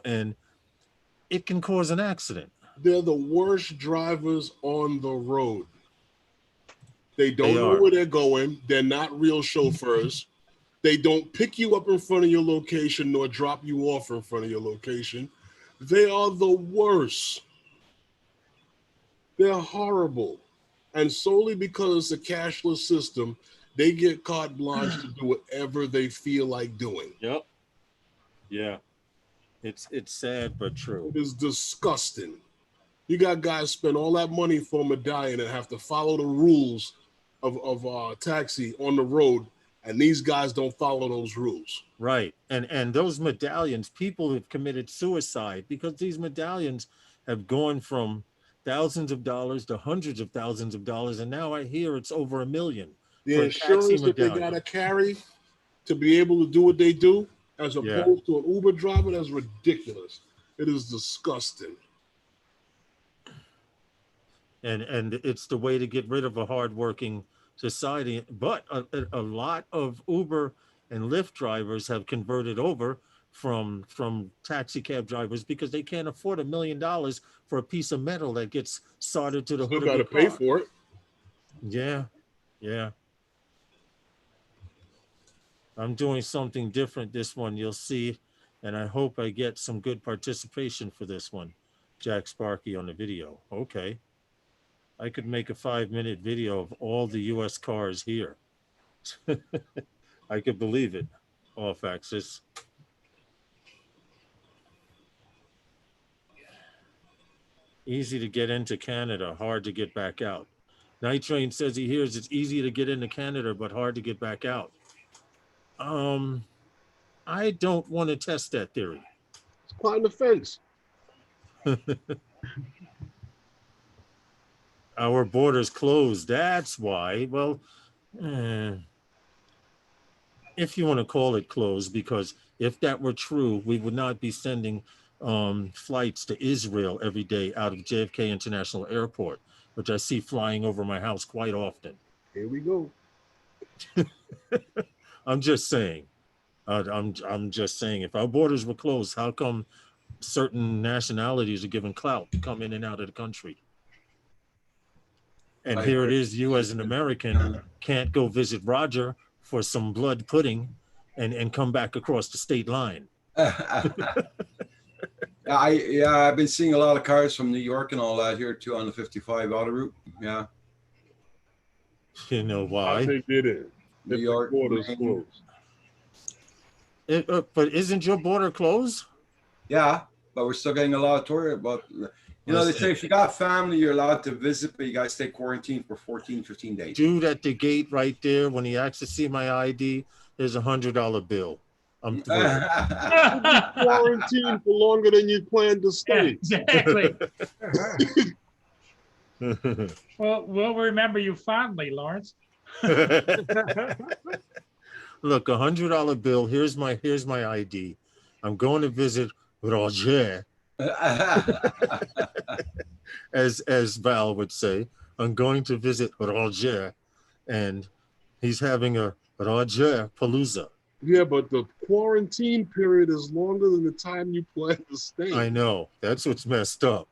and it can cause an accident. They're the worst drivers on the road. They don't know where they're going. They're not real chauffeurs. They don't pick you up in front of your location nor drop you off in front of your location. They are the worst. They're horrible. And solely because it's a cashless system, they get carte blanche to do whatever they feel like doing. Yep. Yeah. It's sad but true. It is disgusting. You got guys spend all that money for a medallion and have to follow the rules of taxi on the road, and these guys don't follow those rules. Right. And those medallions, people have committed suicide because these medallions have gone from thousands of dollars to hundreds of thousands of dollars, and now I hear it's over $1 million. The insurance that they gotta carry to be able to do what they do, as opposed to an Uber driver, that's ridiculous. It is disgusting. And it's the way to get rid of a hardworking society. But a lot of Uber and Lyft drivers have converted over from taxi cab drivers because they can't afford $1 million for a piece of metal that gets soldered to the hood of your car. Got to pay for it. Yeah, yeah. I'm doing something different this one, you'll see, and I hope I get some good participation for this one. Jack Sparky on the video. Okay. I could make a 5-minute video of all the US cars here. I could believe it. Off axis. Easy to get into Canada, hard to get back out. Night Train says he hears it's easy to get into Canada, but hard to get back out. I don't want to test that theory. It's climb the fence. Our borders closed. That's why. Well, if you want to call it closed, because if that were true, we would not be sending flights to Israel every day out of JFK International Airport, which I see flying over my house quite often. Here we go. I'm just saying. I'm just saying. If our borders were closed, how come certain nationalities are given clout to come in and out of the country? And here it is, you as an American can't go visit Roger for some blood pudding and come back across the state line. I've been seeing a lot of cars from New York and all that here too on the 55 auto route. Yeah. You know why? They did it. New York borders closed. But isn't your border closed? Yeah, but we're still getting a lot of tourists. But you know, they say if you got family, you're allowed to visit, but you got to stay quarantined for 14, 15 days. Dude at the gate right there, when he asks to see my ID, there's a $100 bill. I'm thrilled. Quarantined for longer than you planned to stay. Exactly. Well, we'll remember you fondly, Lawrence. Look, a $100 bill. Here's my ID. I'm going to visit Roger, as Val would say. I'm going to visit Roger, and he's having a Roger Palooza. Yeah, but the quarantine period is longer than the time you plan to stay. I know. That's what's messed up.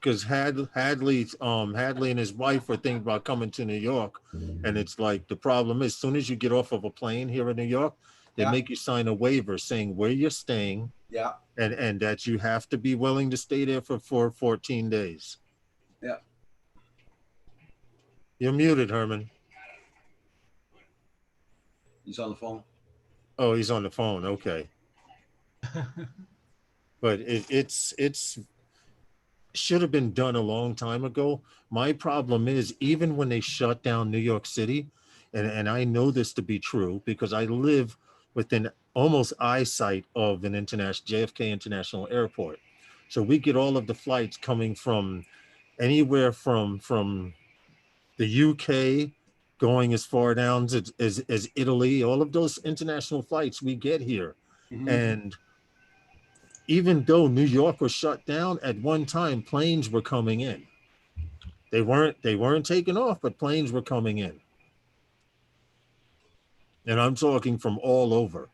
Because Hadley and his wife were thinking about coming to New York, and it's like the problem is, as soon as you get off of a plane here in New York, they make you sign a waiver saying where you're staying, and that you have to be willing to stay there for 14 days. Yeah. You're muted, Herman. He's on the phone. Oh, he's on the phone. Okay. But it's should have been done a long time ago. My problem is, even when they shut down New York City, and I know this to be true because I live within almost eyesight of an JFK International Airport. So we get all of the flights coming from anywhere from the UK, going as far down as Italy, all of those international flights we get here. Mm-hmm. And even though New York was shut down, at one time planes were coming in. They weren't taking off, but planes were coming in. And I'm talking from all over.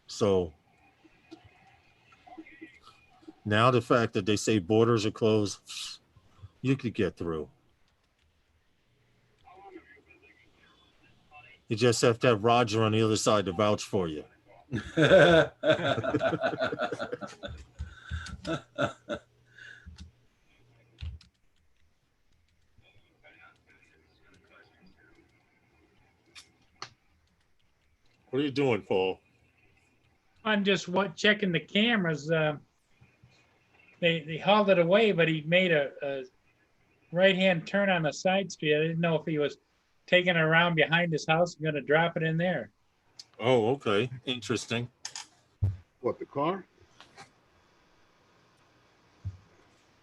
So now the fact that they say borders are closed, you could get through. You just have to have Roger on the other side to vouch for you. What are you doing, Paul? I'm just checking the cameras. They hauled it away, but he made a right-hand turn on the side street. I didn't know if he was taking it around behind his house and going to drop it in there. Oh, okay. Interesting. What, the car?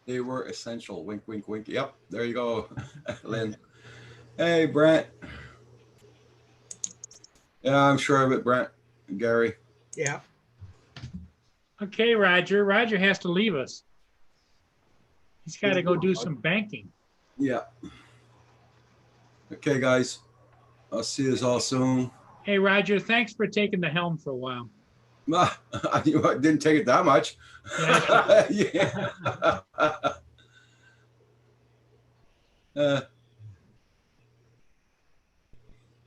They were essential. Wink, wink, wink. Yep, there you go, Lynn. Hey, Brent. Yeah, I'm sure of it, Brent. Gary. Yeah. Okay, Roger. Roger has to leave us. He's got to go do some banking. Yeah. Okay, guys. I'll see you all soon. Hey, Roger, thanks for taking the helm for a while. I didn't take it that much. Yeah. Yeah.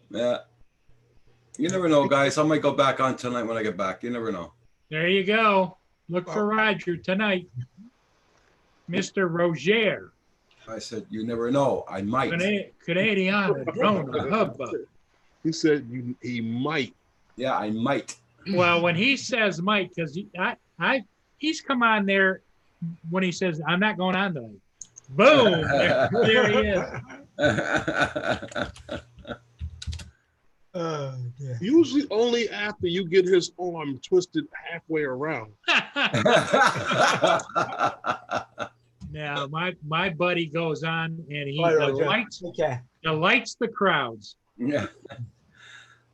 Yeah. You never know, guys. I might go back on tonight when I get back. You never know. There you go. Look for Roger tonight. Mr. Roger. I said, you never know. I might. Canadian drone hubba. He said he might. Yeah, I might. Well, when he says might, because he's come on there when he says, I'm not going on tonight. Boom. There he is. Yeah. Usually only after you get his arm twisted halfway around. Now, my buddy goes on and he Bye, Roger. delights the crowds. Yeah.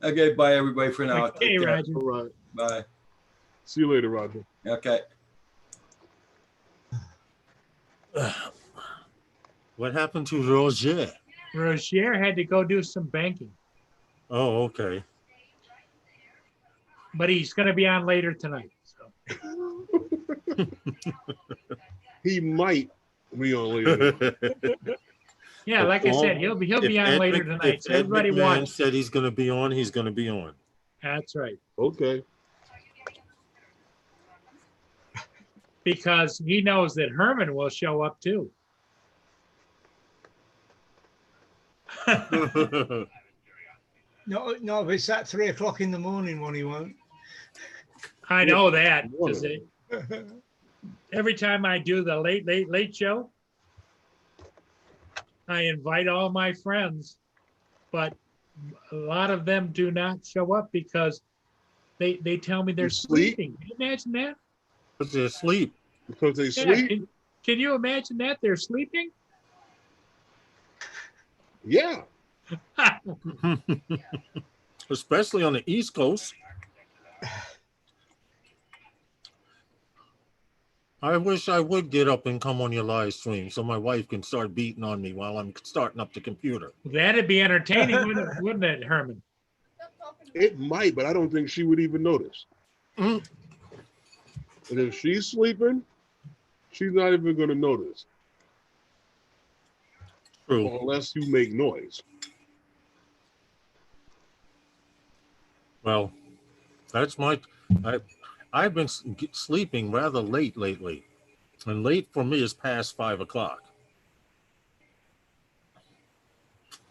Okay, bye everybody for now. Okay, Take care. Roger. All right. Bye. See you later, Roger. Okay. What happened to Roger? Roger had to go do some banking, Oh, okay. but he's going to be on later tonight. So. He might be on later. Yeah, like I said, he'll be on later tonight. So everybody watch. Said he's going to be on. He's going to be on. That's right, Okay. because he knows that Herman will show up too. No, if it's at 3 o'clock in the morning when he won't. I know that, 'cause every time I do the late show, I invite all my friends, but a lot of them do not show up because they tell me they're sleep? sleeping. Can you imagine that? But they're asleep. Because they Yeah, sleep? can you imagine that? They're sleeping? Yeah. Especially on the East Coast. I wish I would get up and come on your live stream so my wife can start beating on me while I'm starting up the computer. That'd be entertaining, wouldn't it, Herman? It might, but I don't think she would even notice. Mm. And if she's sleeping, she's not even going to notice. True. Unless you make noise. Well, that's I've been sleeping rather late lately, and late for me is past 5 o'clock.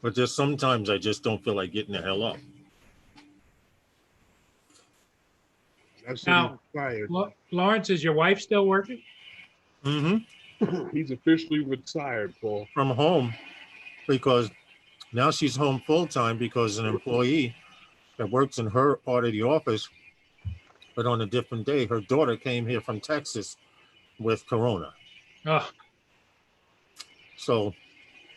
But just sometimes I just don't feel like getting the hell up. That's Now- tired. Lawrence, is your wife still working? Mm-hmm. He's officially retired, Paul. From home, because now she's home full time because an employee that works in her part of the office, but on a different day, her daughter came here from Texas with corona. Oh, So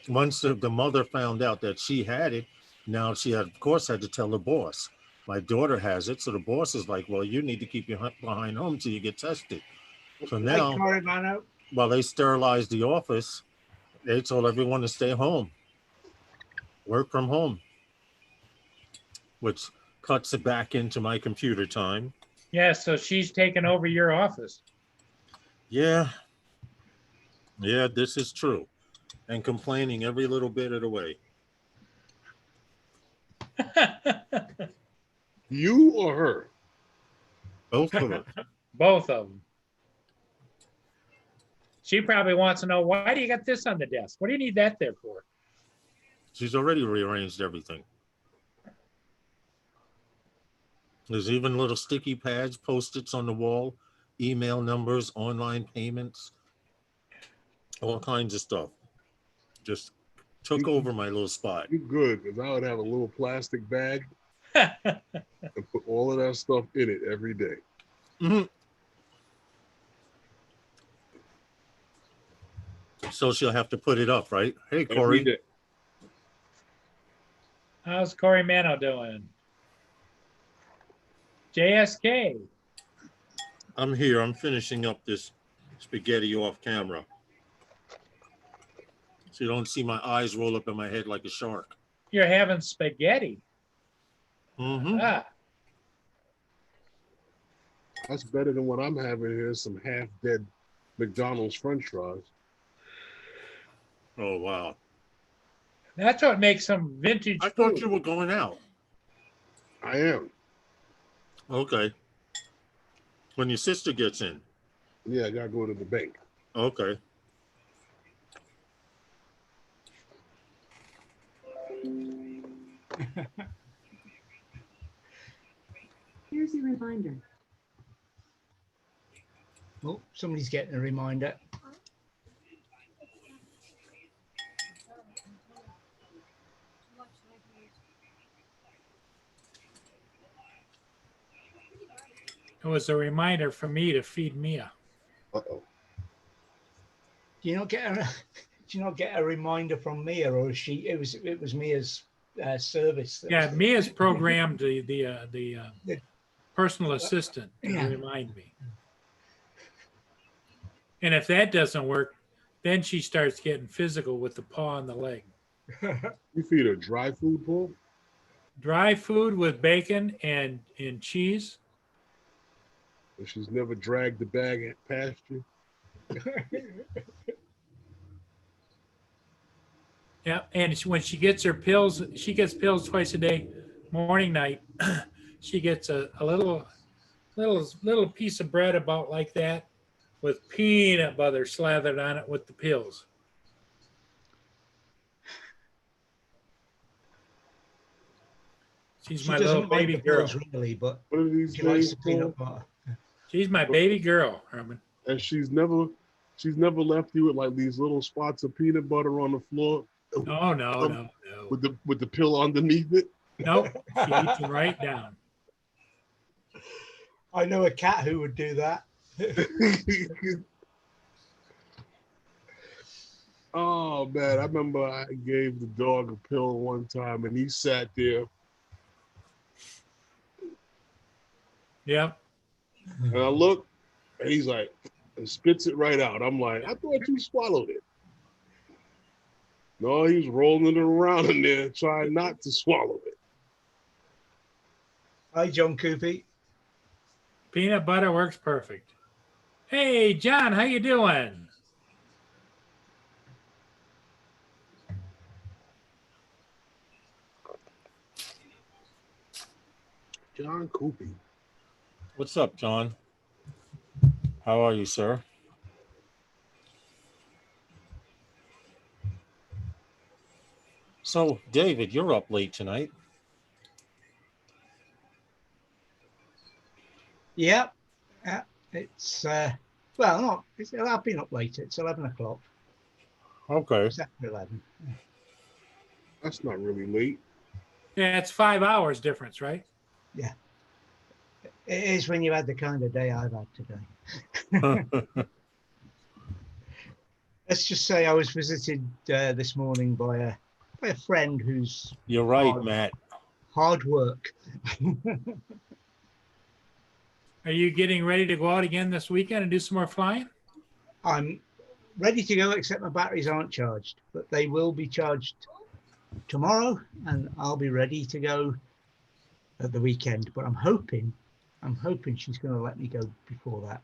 once the mother found out that she had it, now she had, of course, had to tell the boss. My daughter has it. So the boss is like, well, you need to keep your behind home till you get tested. So now, while they sterilized the office, they told everyone to stay home, work from home, which cuts it back into my computer time. yeah, so she's taken over your office. Yeah, this is true. And complaining every little bit of the way. You or her? Both of us. Both of them. She probably wants to know, why do you got this on the desk? What do you need that there for? She's already rearranged everything. There's even little sticky pads, Post-its on the wall, email numbers, online payments, all kinds of stuff. Just took over my little spot. You good, because I would have a little plastic bag and put all of that stuff in it every day. Mhm. So she'll have to put it up, right? Hey, Every Corey. day. How's Corey Mano doing? JSK. I'm here. I'm finishing up this spaghetti off camera. So you don't see my eyes roll up in my head like a shark. You're having spaghetti. Mm-hmm. Ah, That's better than what I'm having here, some half-dead McDonald's French fries. Oh, wow. that's what makes some vintage I thought food. you were going out. I am. Okay. When your sister gets in. Yeah, I gotta go to the bank. Okay. Here's your reminder. Oh, somebody's getting a reminder. It was a reminder for me to feed Mia. Uh-oh. Do you not get a do you not get a reminder from Mia, or is she? It was Mia's service. that Yeah, was- Mia's programmed the personal assistant to Yeah. remind me. And if that doesn't work, then she starts getting physical with the paw and the leg. You feed her dry food, Paul? Dry food with bacon and cheese. And she's never dragged the bag past you? Yeah, and when she gets her pills, she gets pills twice a day, morning, night. She gets a little piece of bread about like that with peanut butter slathered on it with the pills. She's She my doesn't little like baby the girl. pills really, but What are these she likes days, the Paul? peanut butter. She's my baby girl, Herman. And she's never left you with like these little spots of peanut butter on the floor Oh no. with the pill underneath it. Nope. She eats it right down. I know a cat who would do that. Oh man, I remember I gave the dog a pill one time and he sat there Yep. and I looked and he's like, and spits it right out. I'm like, I thought you swallowed it. No, he was rolling it around in there trying not to swallow it. Hi, John Coopy. Peanut butter works perfect. Hey, John, how you doing? John Coopy. What's up, John? How are you, sir? So, David, you're up late tonight. Yep. Yeah. It's well, not. I've been up late. It's 11 o'clock. Okay. It's after 11. That's not really late. Yeah, it's 5 hours difference, right? It is when you had the kind of day I've had today. Let's just say I was visited this morning by a friend who's You're right, Matt. hard work. Are you getting ready to go out again this weekend and do some more flying? I'm ready to go, except my batteries aren't charged, but they will be charged tomorrow, and I'll be ready to go at the weekend. But I'm hoping she's going to let me go before that,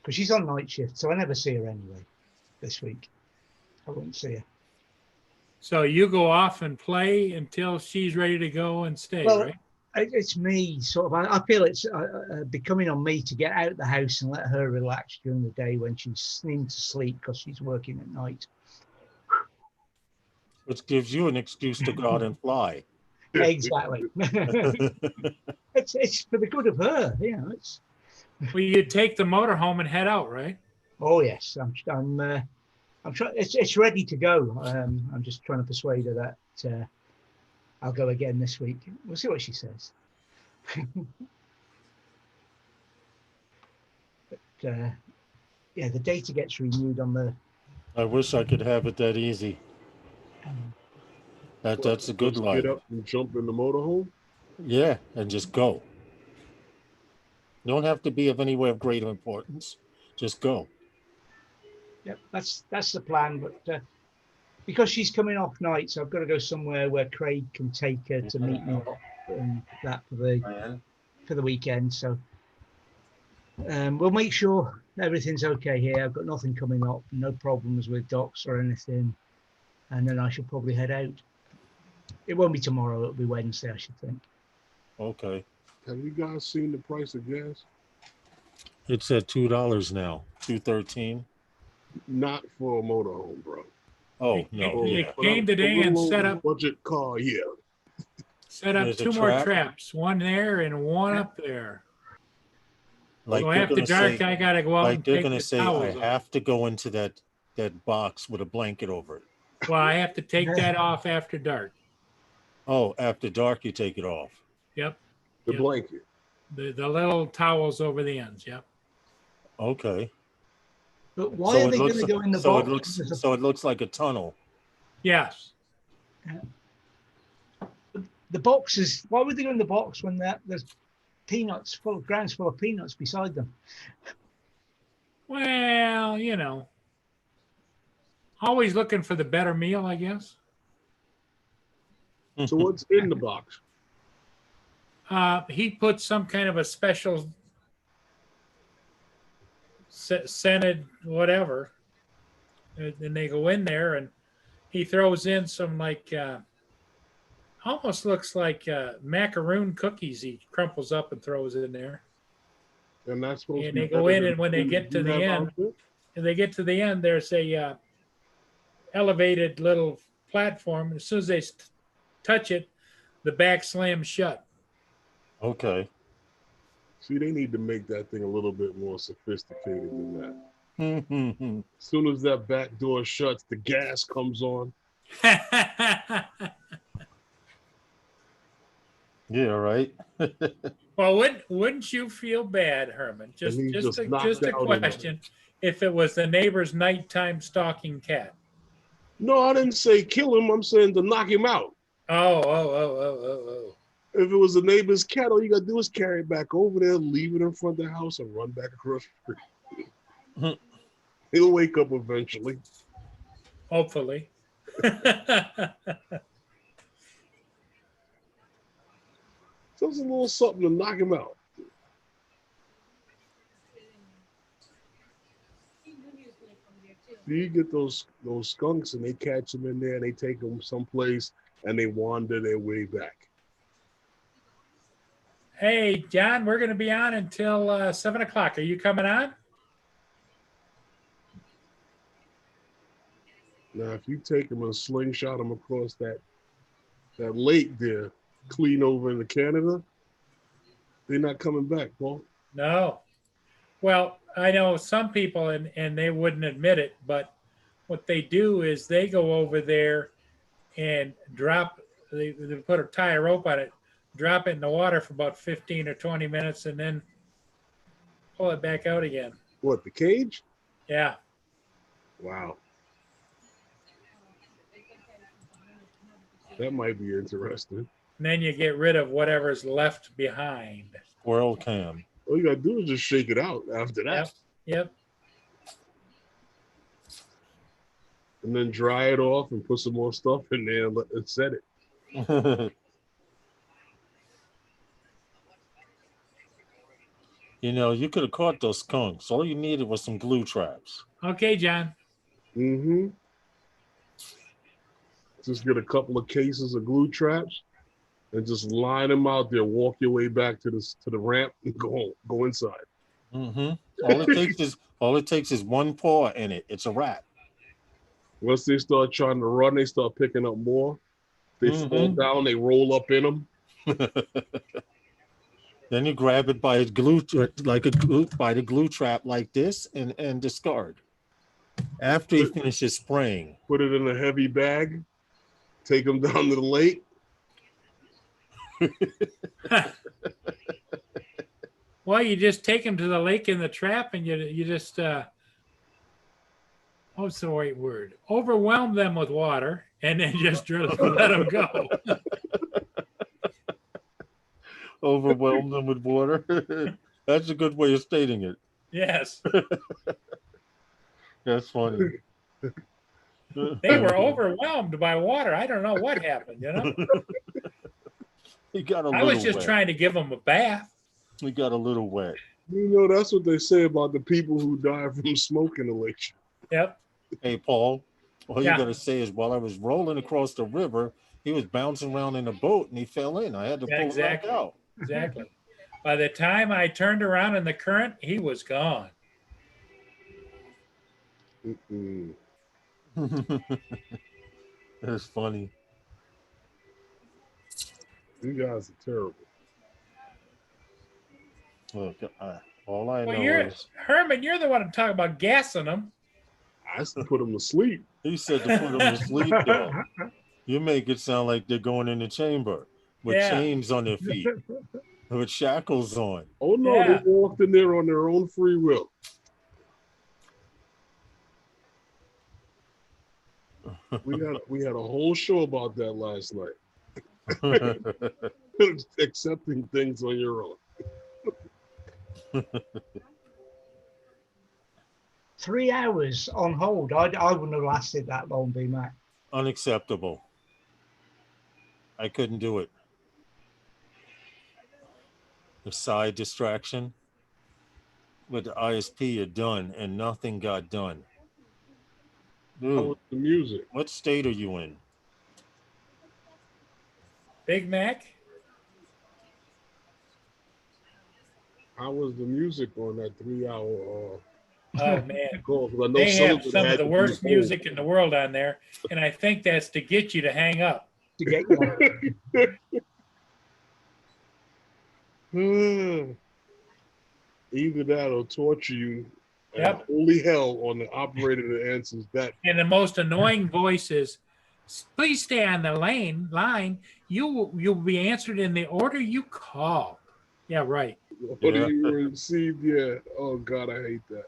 because she's on night shift, so I never see her anyway. This week, I won't see her. So you go off and play until she's ready to go and stay, Well, right? It's me, sort of. I feel it's becoming on me to get out of the house and let her relax during the day when she's needing to sleep because she's working at night. Which gives you an excuse to go out and fly. Exactly. it's for the good of her. You know, it's. Well, you take the motor home and head out, right? Oh yes, I'm trying. It's ready to go. I'm just trying to persuade her that I'll go again this week. We'll see what she says. But yeah, the data gets renewed on the. I wish I could have it that easy. That's a good Just life. Get up and jump in the motorhome. Yeah, and just go. Don't have to be of anywhere of great importance. Just go. Yep, that's the plan. But because she's coming off nights, I've got to go somewhere where Craig can take her to meet me up and that for the weekend. So we'll make sure everything's okay here. I've got nothing coming up, no problems with docs or anything, and then I should probably head out. It won't be tomorrow; it'll be Wednesday, I should think. Okay. Have you guys seen the price of gas? It's at $2 now. $2.13. Not for a motorhome, bro. Oh no. They Yeah. came today and set up budget car. Yeah. There's a 2 more trap. traps, one there and one up there. Like So they're after gonna dark, say, I gotta go out like and they're take gonna the say, I towels off. have to go into that box with a blanket over it. Well, I have to take that off after dark. Oh, after dark you take it off. Yep, The Yeah. blanket. the little towels over the ends. Yep. Okay. But why are it they going looks- to go in the so box? it looks There's a- so it looks like a tunnel. Yes. the boxes. Why would they go in the box when there's peanuts grounds full of peanuts beside them? Well, always looking for the better meal, I guess. So what's in the box? He put some kind of a special scented whatever, and they go in there, and he throws in some almost looks like macaroon cookies. He crumples up and throws in there. And that's supposed And to be they go better in, than and when they food get to you the have end, out there? and they get to the end, there's a elevated little platform. As soon as they touch it, the back slams shut. Okay. See, they need to make that thing a little bit more sophisticated than that. Yeah, As soon as that back door shuts, the gas comes on. right. Well, wouldn't you feel bad, Herman? Just And he just just a, knocked just a out on question. If it was the neighbor's nighttime stalking cat. No, I didn't say kill him. I'm saying to knock him out. Oh. If it was a neighbor's cat, all you gotta do is carry it back over there, leave it in front of the house, and run back across the street. He'll wake up eventually. Hopefully. Just a little something to knock him out. You get those skunks and they catch them in there and they take them someplace and they wander their way back. Hey, John, we're going to be on until 7 o'clock. Are you coming on? Now, if you take them and slingshot them across that lake there, clean over into Canada, they're not coming back, Paul. No. Well, I know some people, and they wouldn't admit it, but what they do is they go over there and they put tie a rope on it, drop it in the water for about 15 or 20 minutes, and then pull it back out again. What, the cage? Yeah. Wow. That might be interesting. And then you get rid of whatever's left behind. Squirrel cam. All you gotta do is just shake it out after that. Yep. And then dry it off and put some more stuff in there and let it set it. You could have caught those skunks. All you needed was some glue traps. Okay, John. Mm-hmm. Just get a couple of cases of glue traps and just line them out there. Walk your way back to the ramp and go inside. Mm-hmm. All it takes is one paw in it. It's a wrap. Once they start trying to run, they start picking up more. They fall down, they roll up in them. Then you grab it by a glue, like a glue, by the glue trap like this, and discard. After he finishes spraying. Put it in a heavy bag. Take them down to the lake. Well, you just take them to the lake in the trap, and you just what's the right word? Overwhelm them with water, and then just let them go. Overwhelm them with water. That's a good way of stating it. Yes. That's funny. They were overwhelmed by water. I don't know what happened, you know? He got a I little was just wet. trying to give them a bath. He got a little wet. You know, that's what they say about the people who die from smoke inhalation. Yep. Hey, Paul, all Yeah. you got to say is while I was rolling across the river, he was bouncing around in a boat and he fell in. I had to Yeah, pull exactly. him back out. Exactly. By the time I turned around in the current, he was gone. Mm-mm. That's funny. You guys are terrible. Look, all I Well, know is Herman, you're the one talking about gassing them. I used to put them to sleep. he said to put them to sleep, though. You make it sound like they're going in the chamber with Yeah. chains on their feet, with shackles on. Oh no, Yeah. they walked in there on their own free will. We had a whole show about that last night. Accepting things on your own. 3 hours on hold. I wouldn't have lasted that long, B-Mac. Unacceptable. I couldn't do it. The side distraction with the ISP are done and nothing got done. How Dude, was the music? what state are you in? Big Mac? How was the music on that 3 hour Oh, man. call? 'Cause I know They have of it some of had the to be worst hold. music in the world on there. And I think that's to get you to hang up. To get you. Either that or torture you. And Yep. holy hell on the operator that answers that. And the most annoying voice is, please stay on the line. You'll be answered in the order you call. Yeah, right. What Yeah. do you receive? Yeah. Oh God, I hate that.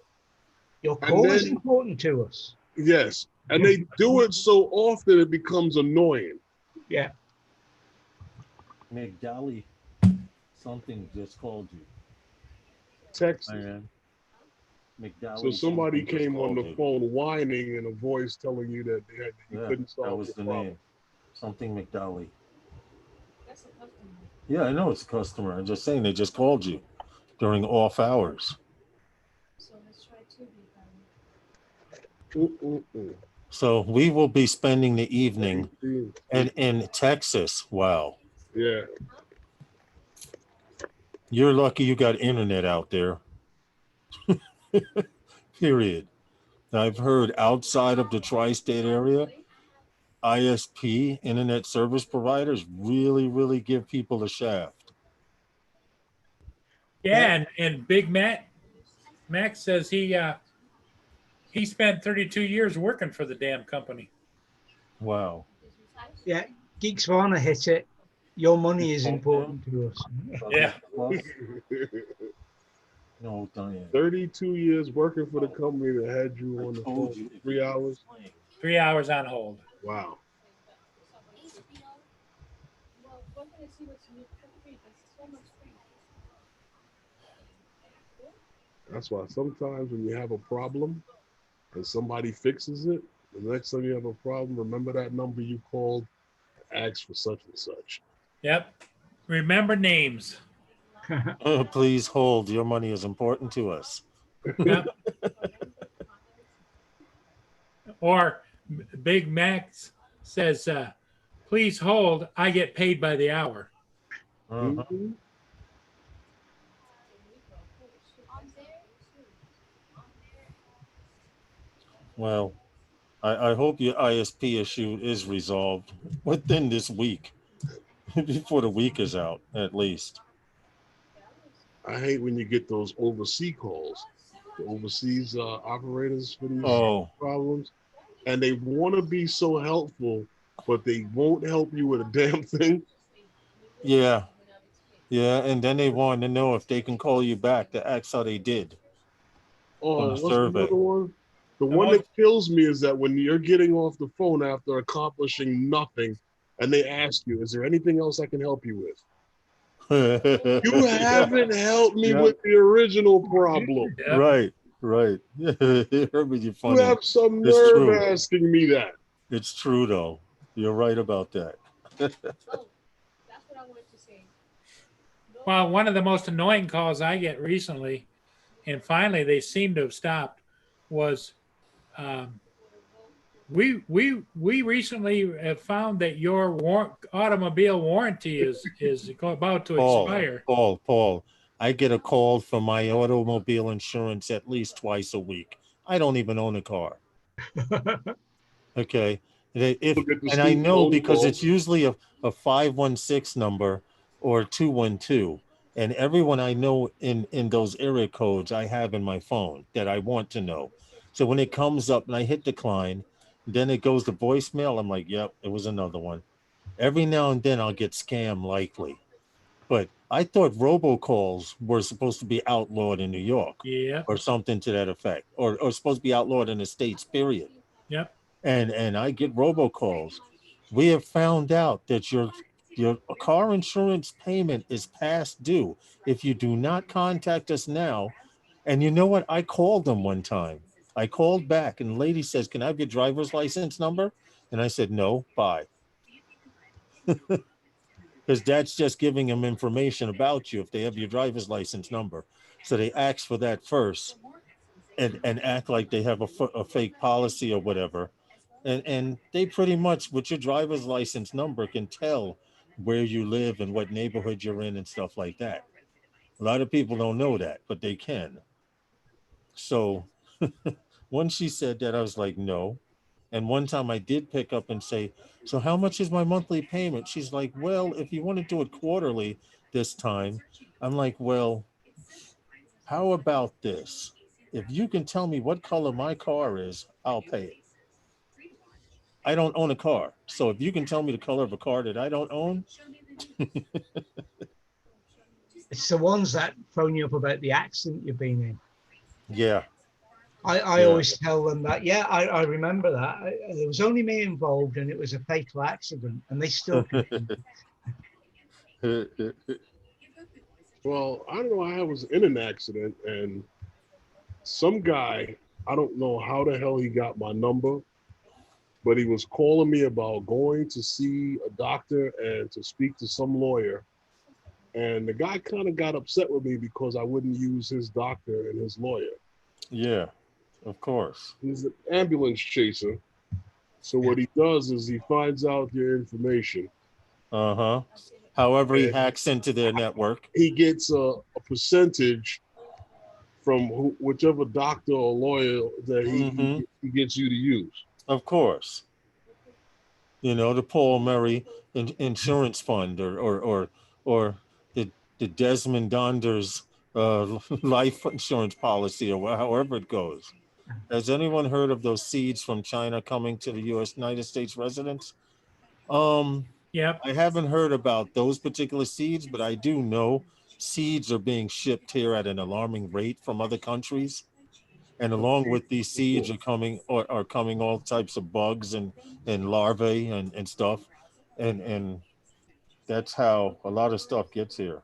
Your And call is then- important to us. Yes. And they do it so often it becomes annoying. Yeah. McDolly, something just called you. Texas. Man. McDowell. So somebody something just came on called the you. phone whining in a voice telling you that you Yeah, couldn't that solve was the the problem. name. Something McDowell. Yeah, I know it's a customer. I'm just saying they just called you during off hours. Mm-mm-mm. So we will be spending the evening Mm. in Texas. Wow. Yeah. You're lucky you got internet out there. Period. I've heard outside of the tri-state area, ISP, internet service providers, really, really give people a shaft. Yeah, and Big Max says he spent 32 years working for the damn company. Wow. Yeah. Geeks Varna hit it. Your money is important to us. Yeah. No, Diane. 32 years working for the company that had you on the I phone told you. for 3 hours. 3 hours on hold. Wow. That's why sometimes when you have a problem and somebody fixes it, the next time you have a problem, remember that number you called, ask for such and such. Yep. Remember names. Please hold. Your money is important to us. Yep. Or Big Max says, please hold. I get paid by the hour. Uh-huh. Mhm. Well, I hope your ISP issue is resolved within this week, before the week is out, at least. I hate when you get those overseas calls, the overseas operators for these Oh, problems, and they want to be so helpful, but they won't help you with a damn thing. yeah. Yeah, and then they want to know if they can call you back to ask how they did on Oh, the what's the survey. other one? The The one most- that kills me is that when you're getting off the phone after accomplishing nothing, and they ask you, "Is there anything else I can help you with?" You haven't helped me Yeah. with the original problem. Yeah. Right, right. Herbert, you're You funny. have some It's nerve true. asking me that. It's true, though. You're right about that. Well, one of the most annoying calls I get recently, and finally they seem to have stopped, was um, we recently have found that your automobile warranty is about to expire. Paul, I get a call from my automobile insurance at least twice a week. I don't even own a car. Okay. If Look at the and I student know loan because call. it's usually a 516 number or 212. And everyone I know in those area codes I have in my phone that I want to know. So when it comes up and I hit decline, then it goes to voicemail. I'm like, yep, it was another one. Every now and then I'll get scam likely. But I thought robocalls were supposed to be outlawed in New York Yeah. or something to that effect, or supposed to be outlawed in the States, period. Yep. And I get robocalls. We have found out that your car insurance payment is past due if you do not contact us now. And you know what? I called them one time. I called back and the lady says, "Can I have your driver's license number?" And I said, "No, bye." Because that's just giving them information about you if they have your driver's license number. So they ask for that first and act like they have a fake policy or whatever. And they pretty much, with your driver's license number, can tell where you live and what neighborhood you're in and stuff like that. A lot of people don't know that, but they can. So once she said that, I was like, no. And one time I did pick up and say, "So how much is my monthly payment?" She's like, "Well, if you want to do it quarterly this time." I'm like, "Well, how about this? If you can tell me what color my car is, I'll pay it. I don't own a car. So if you can tell me the color of a car that I don't own." It's the ones that phone you up about the accident you've been in. Yeah. I Yeah. always tell them that, yeah, I remember that. There was only me involved and it was a fatal accident, and they still continue. Well, I don't know. I was in an accident, and some guy, I don't know how the hell he got my number, but he was calling me about going to see a doctor and to speak to some lawyer. And the guy kind of got upset with me because I wouldn't use his doctor and his lawyer. Yeah, of course. He's an ambulance chaser. So what he does is he finds out your information. Uh-huh. However, he hacks into their network. He gets a percentage from whichever doctor or lawyer that he gets you to use. Of course. You know, the Paul Murray Insurance Fund or the Desmond Donders life insurance policy, or however it goes. Has anyone heard of those seeds from China coming to the United States residents? Yep. I haven't heard about those particular seeds, but I do know seeds are being shipped here at an alarming rate from other countries. And along with these seeds are coming all types of bugs and larvae and stuff. And that's how a lot of stuff gets here.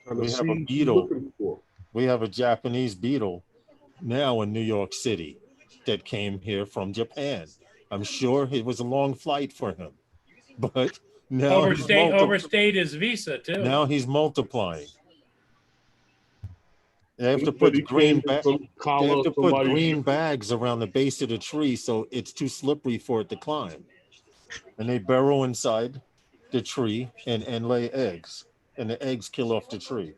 And the We have a seeds you're beetle. looking for. We have a Japanese beetle now in New York City that came here from Japan. I'm sure it was a long flight for him, but now Overstayed his visa too. now he's multiplying. They have to But put he green came from they collar have to put somebody's green shirt. bags around the base of the tree so it's too slippery for it to climb. And they burrow inside the tree and lay eggs, and the eggs kill off the tree.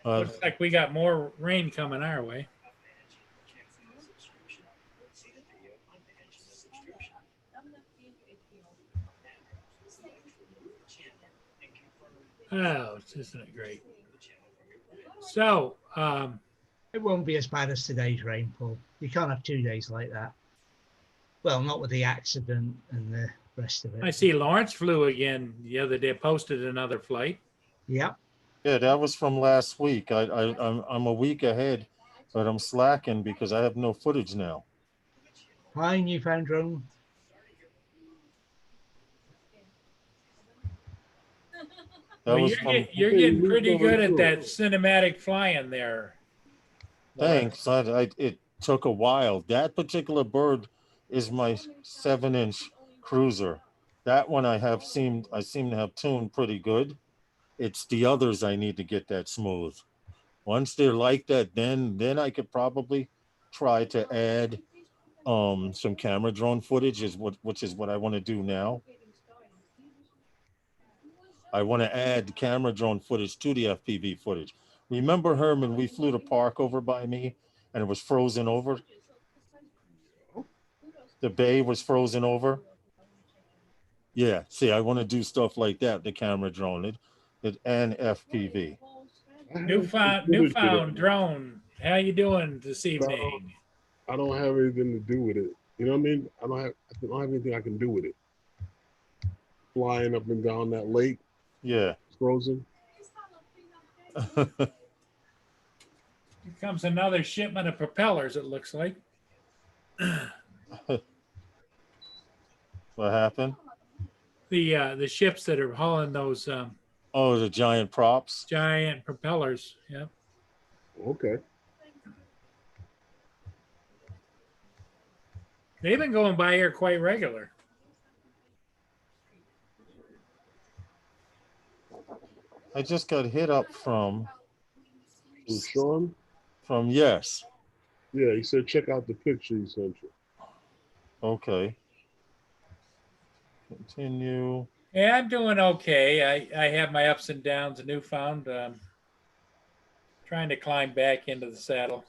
Looks like we got more rain coming our way. Oh, isn't it great? So, It won't be as bad as today's rainfall. You can't have 2 days like that. Well, not with the accident and the rest of it. I see Lawrence flew again the other day, posted another flight. Yep. Yeah, that was from last week. I'm a week ahead, but I'm slacking because I have no footage now. Hi, Newfound drone. That Well, was from. you're getting pretty good at that cinematic flying there. Thanks. It took a while. That particular bird is my 7-inch cruiser. That one I seem to have tuned pretty good. It's the others I need to get that smooth. Once they're like that, then I could probably try to add some camera drone footage, which is what I want to do now. I want to add camera drone footage to the FPV footage. Remember, Herman, we flew the park over by me and it was frozen over? The bay was frozen over? Yeah, see, I want to do stuff like that, the camera drone and FPV. Newfound drone. How you doing this evening? I don't have anything to do with it. You know what I mean? I don't have anything I can do with it. Flying up and down that lake. Yeah. Frozen. Here comes another shipment of propellers, it looks like. What happened? The ships that are hauling those Oh, the giant props? giant propellers. Yeah. Okay. They've been going by here quite regular. I just got hit up from Sean? yes. Yeah, he said check out the picture he sent you. Okay. Continue. Yeah, I'm doing okay. I have my ups and downs in Newfound. Trying to climb back into the saddle.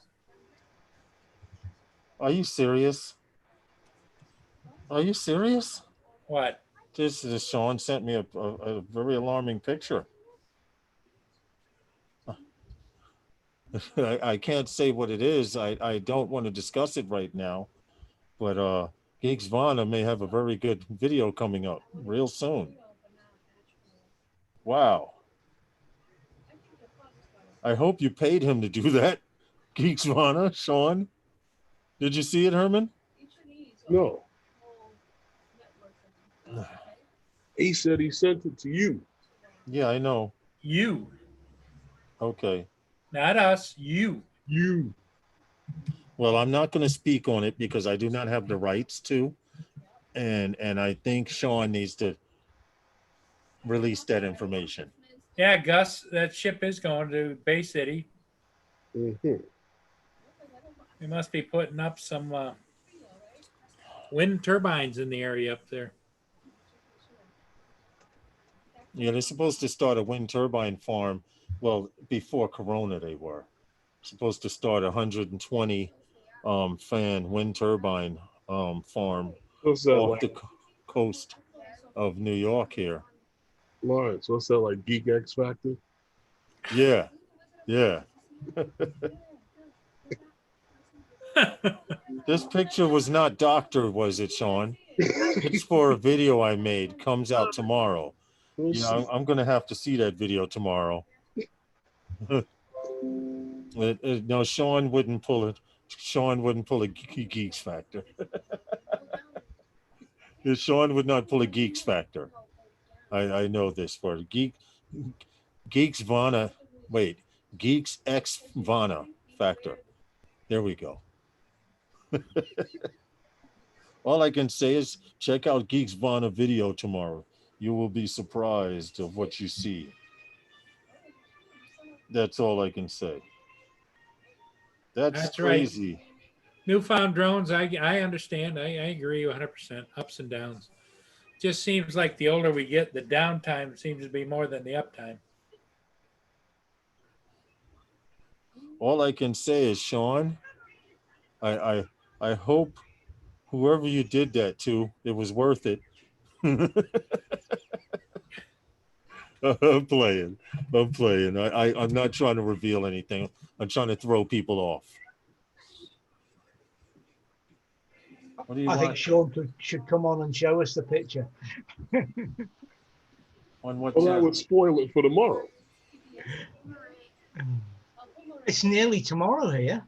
Are you serious? Are you serious? What? This is Sean sent me a very alarming picture. I can't say what it is. I don't want to discuss it right now, but Geeks Vana may have a very good video coming up real soon. Wow. I hope you paid him to do that, Geeks Vana, Sean. Did you see it, Herman? No. He said he sent it to you. Yeah, I know. You. Okay. Not us, you. You. Well, I'm not going to speak on it because I do not have the rights to, and I think Sean needs to release that information. Yeah, Gus, that ship is going to Bay City. Mm-hmm. They must be putting up some wind turbines in the area up there. Yeah, they're supposed to start a wind turbine farm. Well, before Corona, they were supposed to start a 120 fan wind turbine farm What's that off like? the coast of New York here. Lawrence, what's that like? Geek X Factor? Yeah, yeah. This picture was not doctored, was it, Sean? It's for a video I made. Comes out tomorrow. Yeah, I'm going to have to see that video tomorrow. No, Sean wouldn't pull it. Sean wouldn't pull a Geeks Factor. Sean would not pull a Geeks Factor. I know this for Geeks Vana. Wait, Geeks X Vana Factor. There we go. All I can say is check out Geeks Vana video tomorrow. You will be surprised of what you see. That's all I can say. That's crazy. Right. Newfound drones, I understand. I agree 100%. Ups and downs. just seems like the older we get, the downtime seems to be more than the uptime. All I can say is, Sean, I hope whoever you did that to, it was worth it. I'm playing. I'm not trying to reveal anything. I'm trying to throw people off. What do you I think want? Sean should come on and show us the picture. On what? Well, that channel? would spoil it for tomorrow. It's nearly tomorrow here.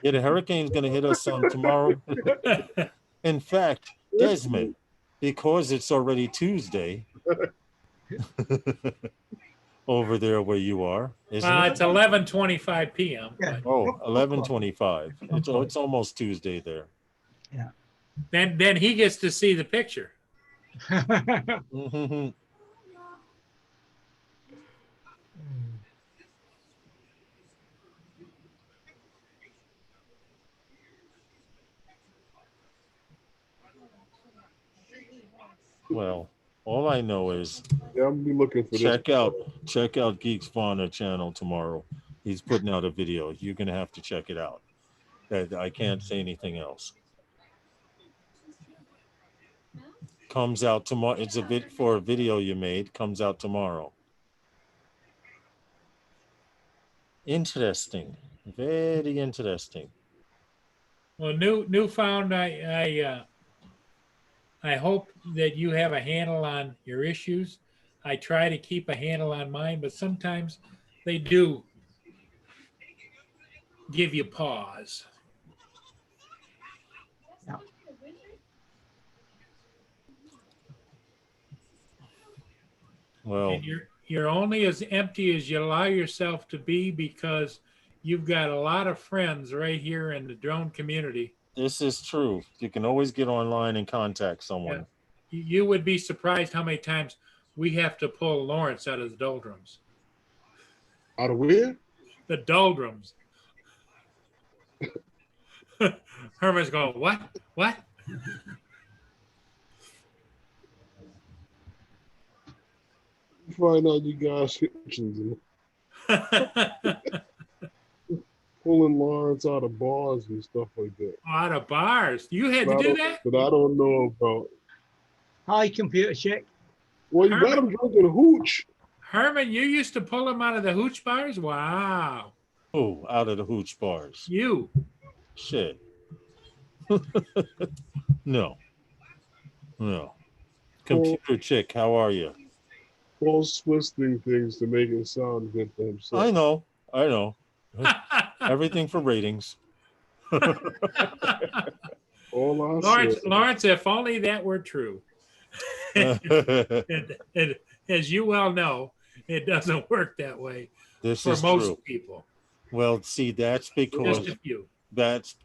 Yeah, the hurricane's going to hit us tomorrow. In fact, Desmond, because it's already Tuesday over there where you are, isn't It's it? 11:25 p.m. Yeah. Oh, 11:25. It's almost Tuesday there. Then he gets to see the picture. Mhm. Well, all I know is Yeah, I'm gonna be looking for check this. out Geeks Fauna channel tomorrow. He's putting out a video. You're gonna have to check it out. I can't say anything else. Comes out tomorrow. It's a bit for a video you made. Comes out tomorrow. Interesting. Very interesting. Well, newfound, I hope that you have a handle on your issues. I try to keep a handle on mine, but sometimes they do give you pause. Well, And you're only as empty as you allow yourself to be, because you've got a lot of friends right here in the drone community. this is true. You can always get online and contact someone. You would be surprised how many times we have to pull Lawrence out of the doldrums. Out of where? The doldrums. Herman's going, what? What? Find out you guys hitchings and pulling Lawrence out of bars and stuff like that. Out of bars. You had to do that? But I don't know about. Hi, computer check. Well, you got him drinking hooch. Herman, you used to pull him out of the hooch bars? Wow. Oh, out of the hooch bars. You. Shit. No. Computer chick, how are you? Paul's twisting things to make it sound good to himself. I know. Everything for ratings. All I said. Lawrence, if only that were true. And as you well know, it doesn't work that way This for is most true. people. Well, see, that's because Just a few. that's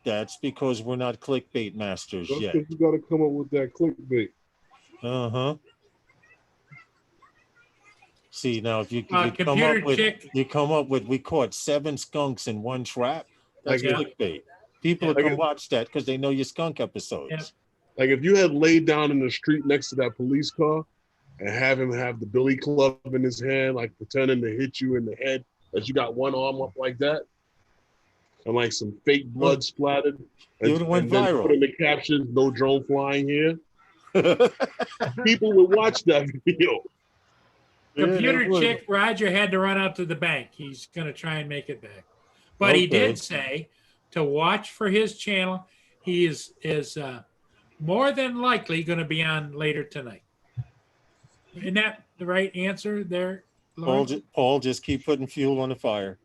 because we're not clickbait masters That's yet. because you got to come up with that clickbait. See, now if you Computer chick. come up with we caught 7 skunks in one trap, that's Yeah. clickbait. People will come watch that because they know your skunk episodes. Yeah. Like if you had laid down in the street next to that police car and have him have the billy club in his hand, like pretending to hit you in the head, as you got one arm up like that, and like some fake blood splattered. It would've went then viral. put in the captions, "No drone flying here." People would watch that video. Computer they would. chick, Roger had to run out to the bank. He's going to try and make it back. But he Okay. did say to watch for his channel. He is more than likely going to be on later tonight. Isn't that the right answer there, Lawrence? Paul, just keep putting fuel on the fire.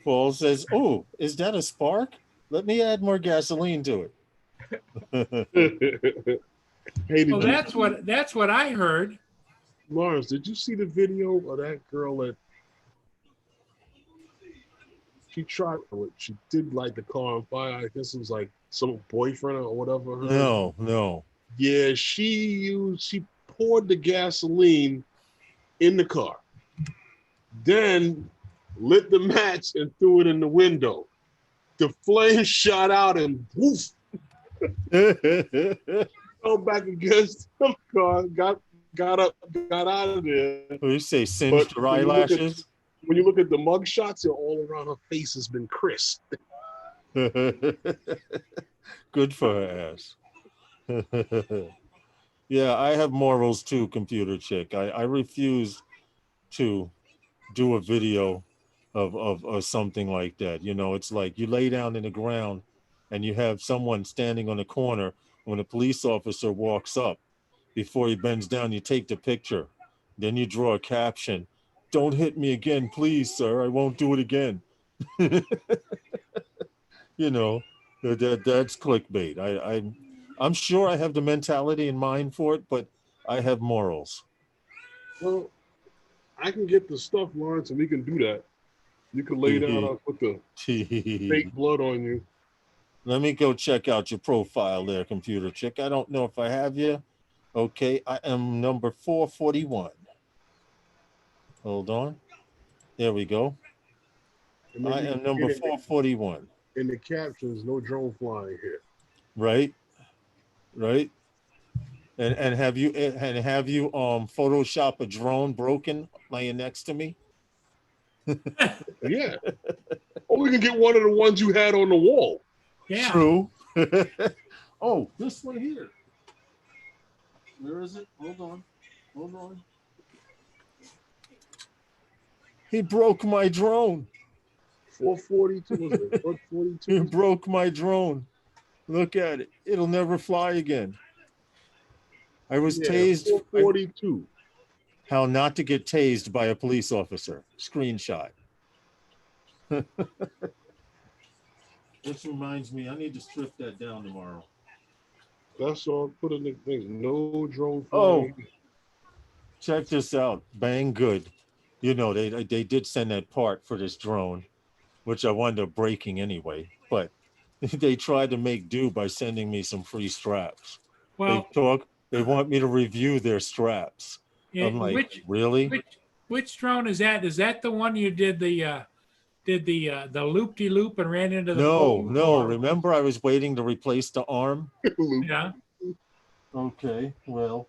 Paul says, "Oh, is that a spark? Let me add more gasoline to it." Hey, Well, that's what I heard. Lawrence, did you see the video of that girl that she did like the car on fire? I guess it was like some boyfriend or whatever. No. Yeah, she poured the gasoline in the car, then lit the match and threw it in the window. The flame shot out and woof. Fell back against the car, got up, got out of there. What do you say, singed But her eyelashes? When you look at the mug shots, they're all around her face has been crisped. Good for her ass. Yeah, I have morals too, computer chick. I refuse to do a video of something like that. You know, it's like you lay down in the ground and you have someone standing on the corner. When a police officer walks up, before he bends down, you take the picture. Then you draw a caption. Don't hit me again, please, sir. I won't do it again. You know, that's clickbait. I'm sure I have the mentality in mind for it, but I have morals. Well, I can get the stuff, Lawrence, and we can do that. You can lay down, I'll put the fake blood on you. Let me go check out your profile there, computer chick. I don't know if I have you. Okay, I am number 441. Hold on. There we go. I am number 441. In the captions, no drone flying here. Right. And have you Photoshop a drone broken laying next to me? Yeah. Or we can get one of the ones you had on the wall. Yeah. True. Oh, this one here. Where is it? Hold on. He broke my drone. 442 was it? 442. He broke my drone. Look at it. It'll never fly again. I was tased. 442. How not to get tased by a police officer. Screenshot. This reminds me, I need to strip that down tomorrow. That's all. Put in the thing. No drone Oh, flying. check this out. Bang good. You know, they did send that part for this drone, which I wound up breaking anyway. But they tried to make do by sending me some free straps. Well, They want me to review their straps. yeah, I'm like, really? which drone is that? Is that the one you did the loop-de-loop and ran into the pole? No. Remember, I was waiting to replace the arm. Yeah. Okay, well,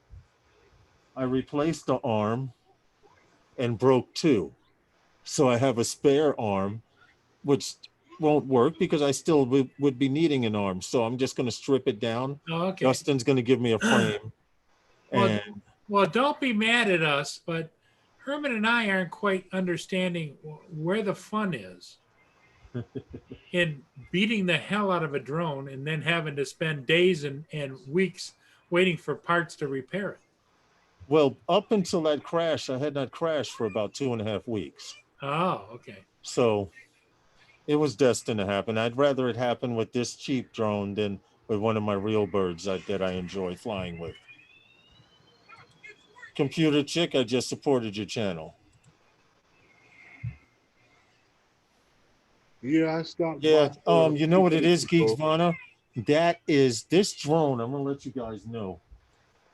I replaced the arm and broke two. So I have a spare arm, which won't work because I still would be needing an arm. So I'm just going to strip it down. Oh, okay. Justin's going to give me a frame. Well, don't be mad at us, but Herman and I aren't quite understanding where the fun is in beating the hell out of a drone and then having to spend days and weeks waiting for parts to repair it. Well, up until that crash, I had not crashed for about 2.5 weeks. Oh, okay. So it was destined to happen. I'd rather it happen with this cheap drone than with one of my real birds that I enjoy flying with. Computer chick, I just supported your channel. Yeah, I stopped. Yeah, you know what it is, Geeks Vana? That is this drone. I'm gonna let you guys know.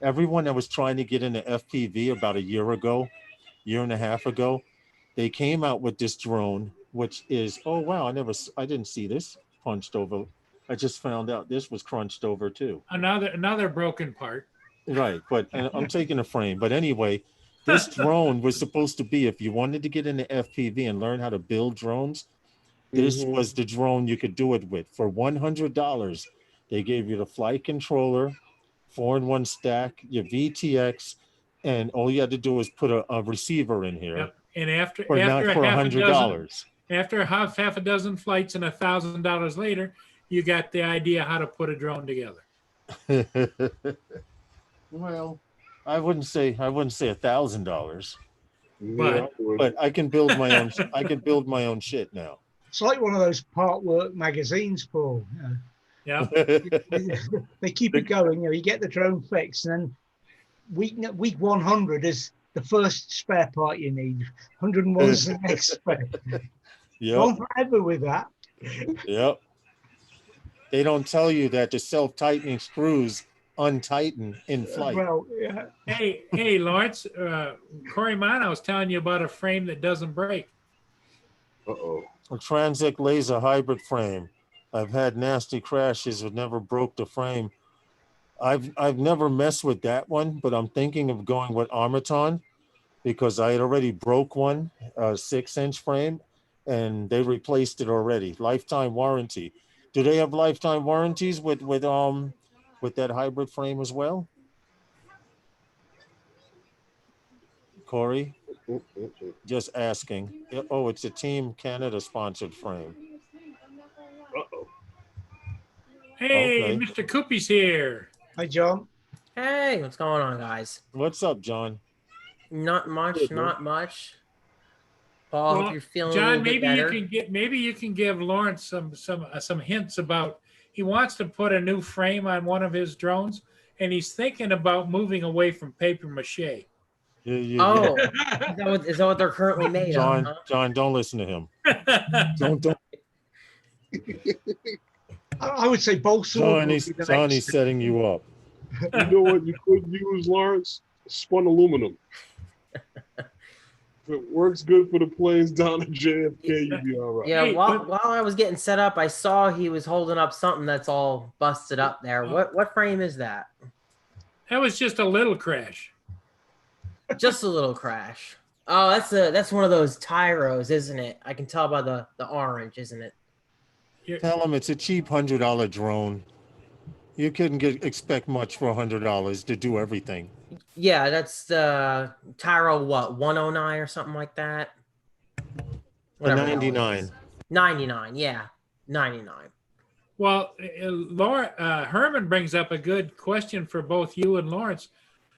Everyone that was trying to get into FPV about a year and a half ago, they came out with this drone, which is, oh wow, I didn't see this punched over. I just found out this was crunched over too. Another broken part. Right, but I'm taking a frame. But anyway, this drone was supposed to be, if you wanted to get into FPV and learn how to build drones, this was the drone you could do it with. For $100, they gave you the flight controller, 4-in-1 stack, your VTX, and all you had to do was put a receiver in here. Yep. And after $100. After half a dozen flights and $1,000 later, you got the idea how to put a drone together. Well, I wouldn't say $1,000, but I can build my own. I can build my own shit now. It's like one of those part work magazines, Paul. Yeah. They keep it going. You get the drone fixed, and then week 100 is the first spare part you need. 101 is the next spare. Yeah. Gone forever with that. Yep. They don't tell you that the self-tightening screws untighten in flight. Well, yeah. Hey, Lawrence, Corey Mana was telling you about a frame that doesn't break. Uh-oh. A Transec laser hybrid frame. I've had nasty crashes but never broke the frame. I've never messed with that one, but I'm thinking of going with Armaton because I had already broke one, a 6-inch frame, and they replaced it already. Lifetime warranty. Do they have lifetime warranties with that hybrid frame as well? Corey, just asking. Oh, it's a Team Canada sponsored frame. Uh-oh. Hey, Okay. Mr. Coopy's here. Hi, John. Hey, what's going on, guys? What's up, John? Not much, Good, man. not much. Paul, hope Well, you're feeling a little John, bit better. maybe you can give Lawrence some hints about. He wants to put a new frame on one of his drones, and he's thinking about moving away from paper mache. Oh, is that what they're currently made John, of? Huh? John, don't listen to him. Don't. I would say balsa wood would be the Johnny's next. setting you up. You know what you could use, Lawrence? Spun aluminum. If it works good for the planes down at JFK, you'd be all right. Yeah, Hey, while I was getting set up, I saw he was holding up something that's all busted up there. What frame is that? That was just a little crash. Just a little crash. Oh, that's one of those Tyros, isn't it? I can tell by the orange, isn't it? Tell him it's a cheap $100 drone. You couldn't expect much for $100 to do everything. Yeah, that's the Tyro, what, 109 or something like that? A Whatever the hell it 99. is. 99, yeah, 99. Well, Herman brings up a good question for both you and Lawrence.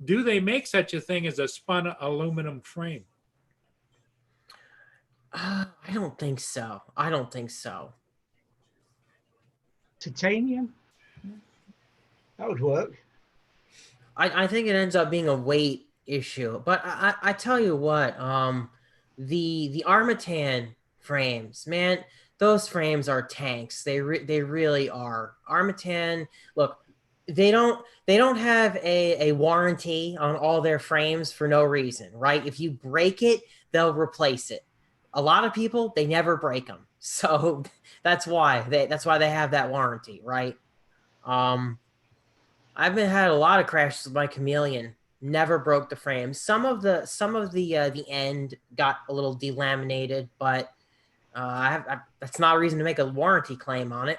Do they make such a thing as a spun aluminum frame? I don't think so. I don't think so. Titanium? That would work. I think it ends up being a weight issue. But I tell you what, the Armatan frames, man, those frames are tanks. They really are. Armatan, look, they don't have a warranty on all their frames for no reason, right? If you break it, they'll replace it. A lot of people, they never break them. So that's why they have that warranty, right? I've had a lot of crashes with my Chameleon. Never broke the frame. Some of the end got a little delaminated, but that's not a reason to make a warranty claim on it.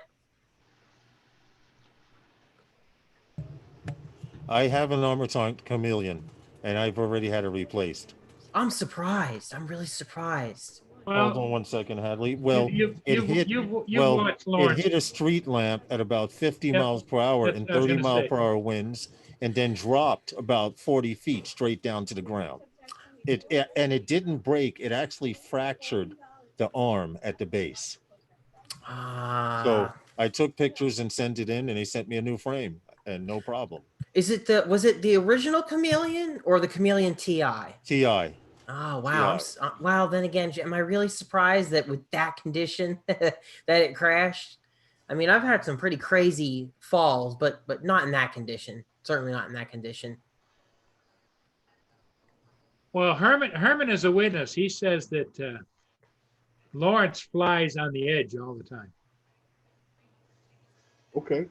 I have an Armaton Chameleon, and I've already had it replaced. I'm surprised. I'm really surprised. Well, Hold on one second, Hadley. Well, you've watched it Lawrence. hit a street lamp at about 50 Yep, miles per hour that's and what I was 30 gonna mile say. per hour winds, and then dropped about 40 feet straight down to the ground. And it didn't break. It actually fractured the arm at the base. So I took pictures and sent it in, and they sent me a new frame, and no problem. Was it the original Chameleon or the Chameleon TI? TI. Oh wow! Wow. Then again, am I really surprised that with that condition that it crashed? I mean, I've had some pretty crazy falls, but not in that condition. Certainly not in that condition. Well, Herman is a witness. He says that Lawrence flies on the edge all the time. Okay.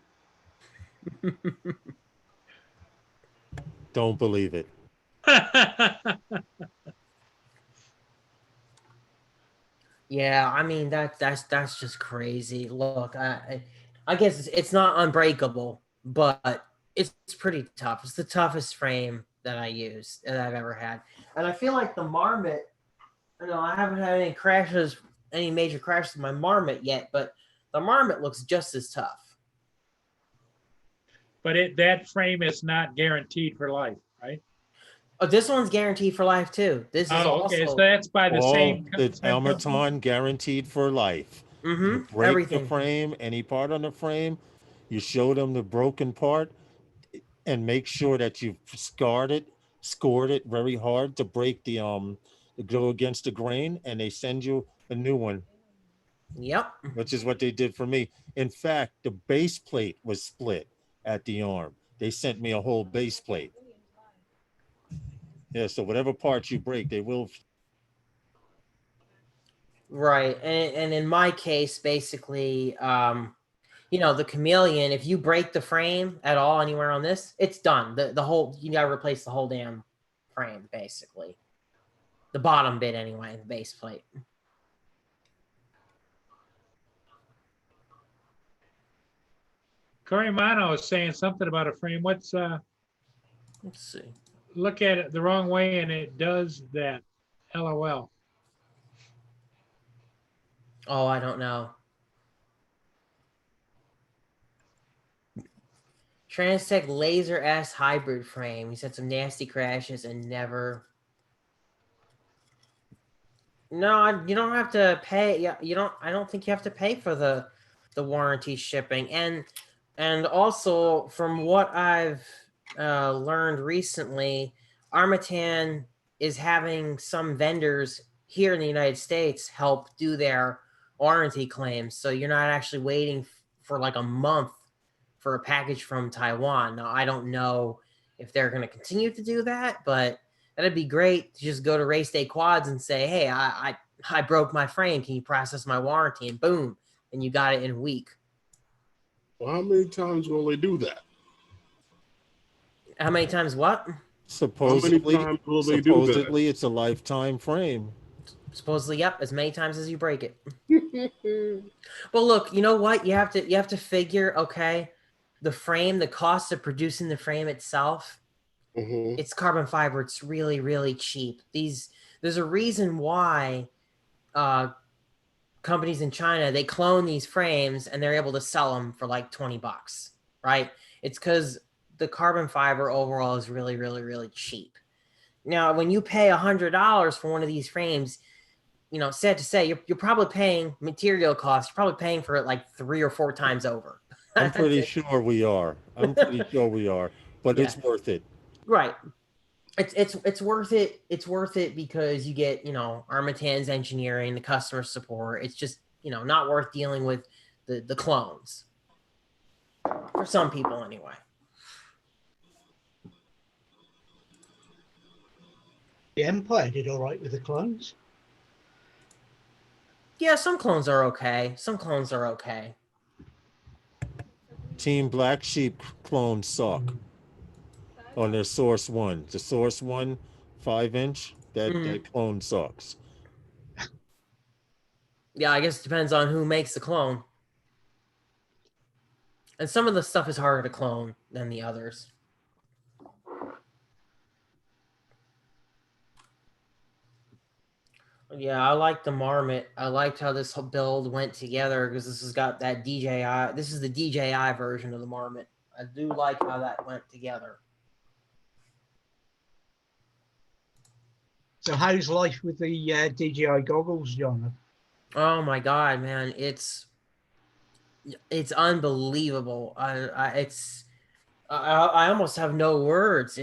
Don't believe it. Yeah, I mean that's just crazy. Look, I guess it's not unbreakable, but it's pretty tough. It's the toughest frame that I use that I've ever had, and I feel like the Marmot. I haven't had any major crashes with my Marmot yet, but the Marmot looks just as tough. But that frame is not guaranteed for life, right? Oh, this one's guaranteed for life too. This is okay. also So that's by the same. It's Armaton guaranteed for life. You break everything. the frame, any part on the frame, you show them the broken part, and make sure that you've scored it very hard to break the go against the grain, and they send you a new one. Yep. Which is what they did for me. In fact, the base plate was split at the arm. They sent me a whole base plate. Yeah, so whatever parts you break, they will. Right, and in my case, basically, you know, the Chameleon, if you break the frame at all anywhere on this, it's done. The whole, you gotta replace the whole damn frame, basically. The bottom bit anyway, the base plate. Corey Mano is saying something about a frame. Let's see. Look at it the wrong way and it does that. LOL. Oh, I don't know. Transtech Laser S hybrid frame. He's had some nasty crashes and never. No, you don't have to pay. Yeah, you don't. I don't think you have to pay for the warranty shipping. And also, from what I've learned recently, Armatan is having some vendors here in the United States help do their warranty claims. So you're not actually waiting for like a month for a package from Taiwan. Now, I don't know if they're going to continue to do that, but that'd be great to just go to Race Day Quads and say, hey, I broke my frame. Can you process my warranty? And boom, and you got it in a week. Well, how many times will they do that? How many times what? Supposedly, How many times will they do that? supposedly it's a lifetime frame. Supposedly, yep, as many times as you break it. Well, look, you know what? You have to figure, okay, the frame, the cost of producing the frame itself, it's carbon fiber. It's really, really cheap. There's a reason why companies in China, they clone these frames and they're able to sell them for like $20, right? It's because the carbon fiber overall is really, really, really cheap. Now, when you pay $100 for one of these frames, you know, sad to say, you're probably paying material costs. You're probably paying for it like 3 or 4 times over. I'm pretty sure we are. But Yeah. it's worth it. Right. It's worth it. It's worth it because you get, you know, Armatan's engineering, the customer support. It's just, you know, not worth dealing with the clones. For some people anyway. The Empire did all right with the clones. Yeah, some clones are okay. Some clones are okay. Team Black Sheep clones suck on their Source One. The Source One 5-inch, that clone sucks. Yeah, I guess it depends on who makes the clone. And some of the stuff is harder to clone than the others. Yeah, I like the Marmot. I liked how this whole build went together because this has got that DJI. This is the DJI version of the Marmot. I do like how that went together. So how's life with the DJI goggles, John? Oh my God, man. It's unbelievable. I almost have no words.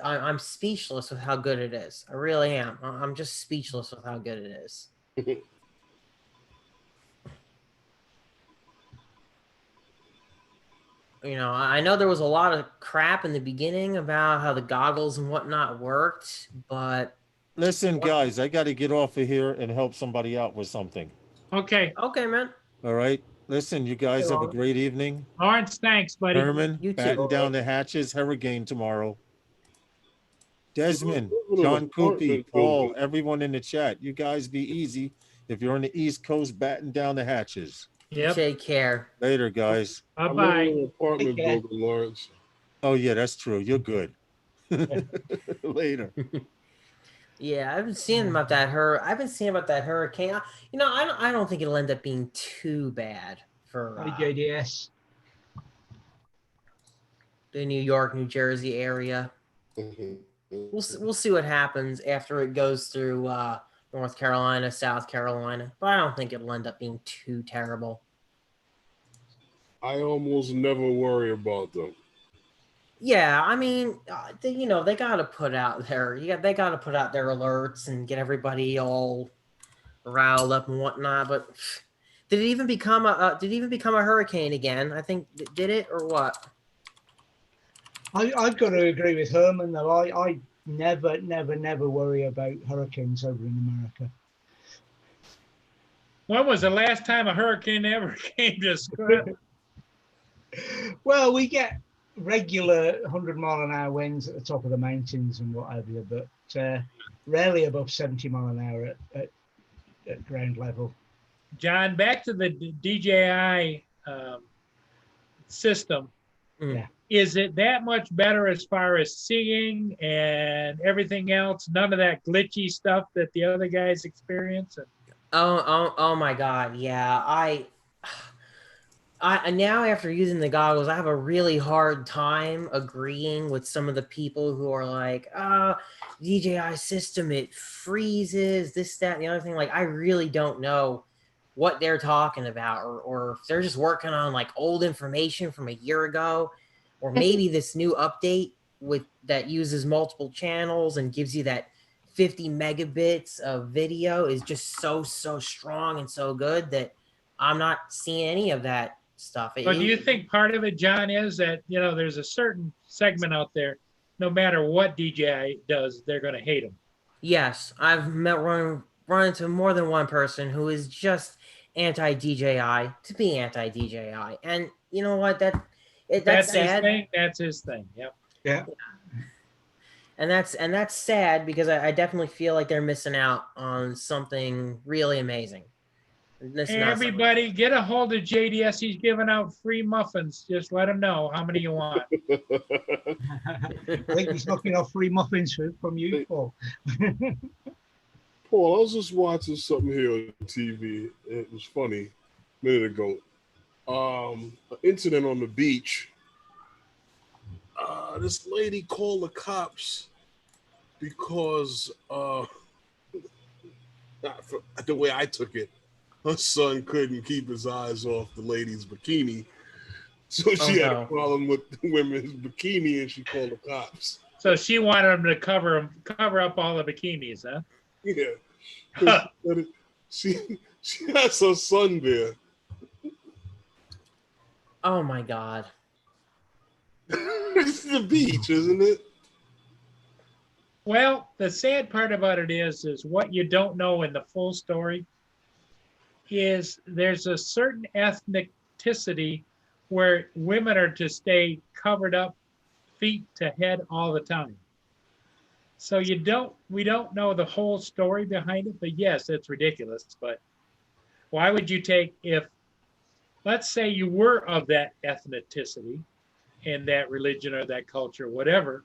I'm speechless with how good it is. I really am. I'm just speechless with how good it is. You know, I know there was a lot of crap in the beginning about how the goggles and whatnot worked, but Listen, guys, I got to get off of here and help somebody out with something. Okay. Okay, man. All right. Listen, you guys have a great evening. Lawrence, thanks, buddy. Herman, You too. batten down the hatches. Harrogate tomorrow. Desmond, Little John Coopy, apartment Paul, building. everyone in the chat. You guys be easy. If you're on the East Coast, batten down the hatches. Yep. Take care. Later, guys. I'm in Bye-bye. an apartment Take care. building, Lawrence. Oh, yeah, that's true. You're good. Later. Yeah, I've been seeing about that hurricane. You know, I don't think it'll end up being too bad for JDS. the New York, New Jersey area. We'll see what happens after it goes through North Carolina, South Carolina, but I don't think it'll end up being too terrible. I almost never worry about them. Yeah, I mean, they got to put out they got to put out their alerts and get everybody all riled up and whatnot. But did it even become a hurricane again? I think did it or what? I've got to agree with Herman though. I never worry about hurricanes over in America. When was the last time a hurricane ever came to Scranton? Well, we get regular 100-mile-an-hour winds at the top of the mountains and what have you, but rarely above 70 mile an hour at ground level. John, back to the DJI system. Yeah. Is it that much better as far as seeing and everything else? None of that glitchy stuff that the other guys experience? Oh my God. Yeah. I now after using the goggles, I have a really hard time agreeing with some of the people who are like, DJI system, it freezes, this, that, and the other thing. Like, I really don't know what they're talking about, or if they're just working on like old information from a year ago, or maybe this new update that uses multiple channels and gives you that 50 megabits of video is just so strong and so good that I'm not seeing any of that stuff. But do you think part of it, John, is that, there's a certain segment out there, no matter what DJI does, they're going to hate them? Yes, I've run into more than one person who is just anti-DJI to be anti-DJI, and you know what? That's sad. His thing. That's his thing. Yep. Yeah. And that's sad because I definitely feel like they're missing out on something really amazing. Hey, everybody, get a hold of JDS. He's giving out free muffins. Just let him know how many you want. I think he's knocking off free muffins from you, Paul. Paul, I was just watching something here on TV. It was funny a minute ago. An incident on the beach. This lady called the cops because the way I took it, her son couldn't keep his eyes off the lady's bikini. So she had a problem with the women's bikini and she called the cops. So she wanted them to cover up all the bikinis, huh? Yeah. She has her son there. Oh my God. It's the beach, isn't it? Well, the sad part about it is what you don't know in the full story is there's a certain ethnicity where women are to stay covered up feet to head all the time. So we don't know the whole story behind it, but yes, it's ridiculous. But why would you let's say you were of that ethnicity in that religion or that culture, whatever,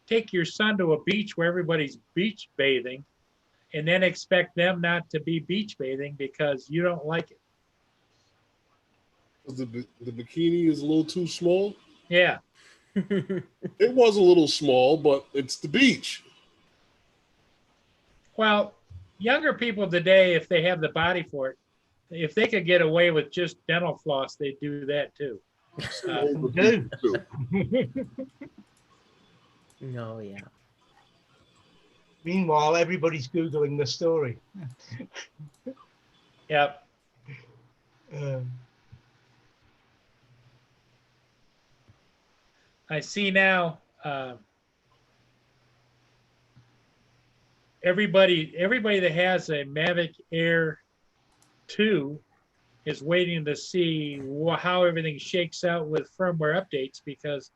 take your son to a beach where everybody's beach bathing and then expect them not to be beach bathing because you don't like it. The bikini is a little too small? Yeah. It was a little small, but it's the beach. Well, younger people today, if they have the body for it, if they could get away with just dental floss, they'd do that too. No, yeah. Meanwhile, everybody's Googling the story. Yep. I see now everybody that has a Mavic Air 2 is waiting to see how everything shakes out with firmware updates, because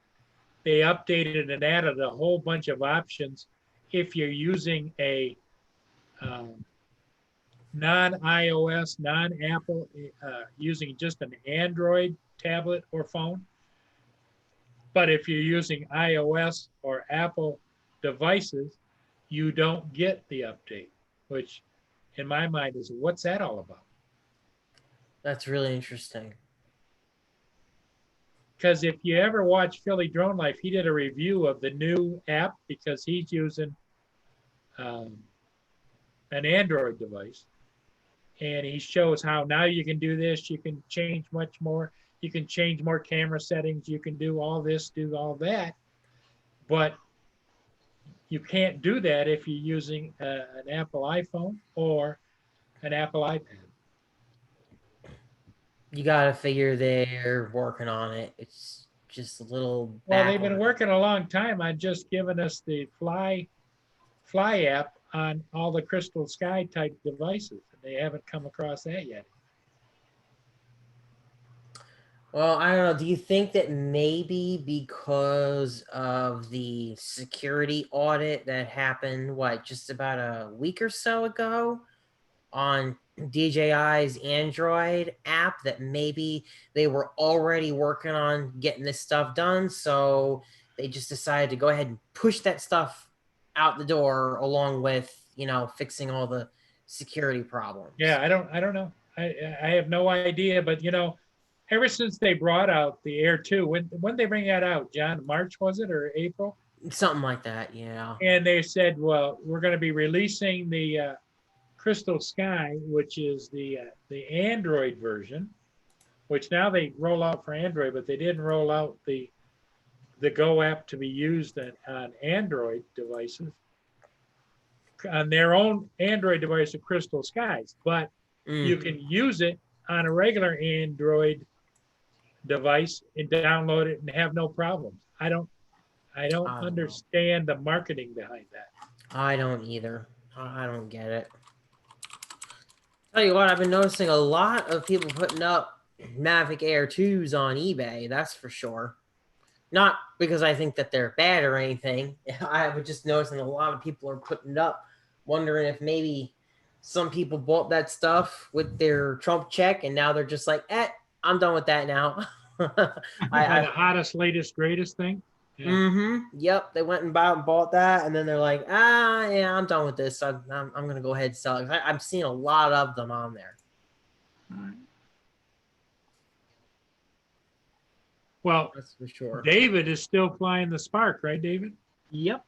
they updated and added a whole bunch of options if you're using a non-iOS, non-Apple, using just an Android tablet or phone. But if you're using iOS or Apple devices, you don't get the update, which in my mind is, what's that all about? That's really interesting. Because if you ever watch Philly Drone Life, he did a review of the new app because he's using an Android device. And he shows how now you can do this, you can change much more, you can change more camera settings, you can do all this, do all that. But you can't do that if you're using an Apple iPhone or an Apple iPad. You gotta figure they're working on it. It's just a little Well, they've been working a long time on just giving us the Fly app on all the Crystal Sky type devices. They haven't come across that yet. Well, I don't know. Do you think that maybe because of the security audit that happened, what, just about a week or so ago on DJI's Android app, that maybe they were already working on getting this stuff done? So they just decided to go ahead and push that stuff out the door along with, fixing all the security problems. Yeah, I don't know. I have no idea, but ever since they brought out the Air 2, when they bring that out, John, March was it, or April? Something like that, yeah. And they said, well, we're going to be releasing the Crystal Sky, which is the Android version, which now they roll out for Android, but they didn't roll out the Go app to be used on Android devices, on their own Android device of Crystal Skies, but you can use it on a regular Android device and download it and have no problems. I don't understand the marketing behind that. I don't either. I don't get it. Tell you what, I've been noticing a lot of people putting up Mavic Air 2s on eBay, that's for sure. Not because I think that they're bad or anything. I was just noticing a lot of people are putting it up, wondering if maybe some people bought that stuff with their Trump check and now they're just like, I'm done with that now. The hottest, latest, greatest thing. Yeah. Yep. They went and bought that, and then they're like, yeah, I'm done with this. I'm gonna go ahead and sell it. I'm seeing a lot of them on there. All right. Well, that's for sure. David is still flying the Spark, right, David? Yep.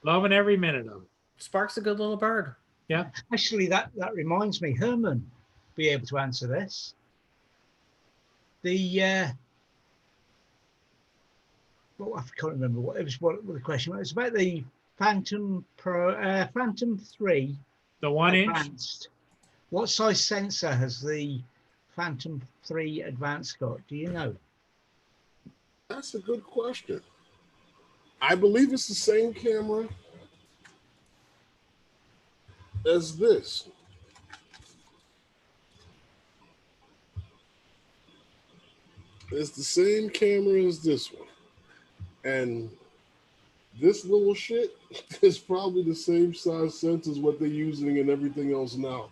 Loving every minute of it. Spark's a good little bird. Yeah. Actually, that reminds me, Herman be able to answer this. Well, I can't remember what it was. What the question was. It was about the Phantom 3, the 1-inch. Advanced. What size sensor has the Phantom 3 Advanced got? Do you know? That's a good question. I believe it's the same camera as this. It's the same camera as this one. And this little shit is probably the same size sensor as what they're using and everything else now.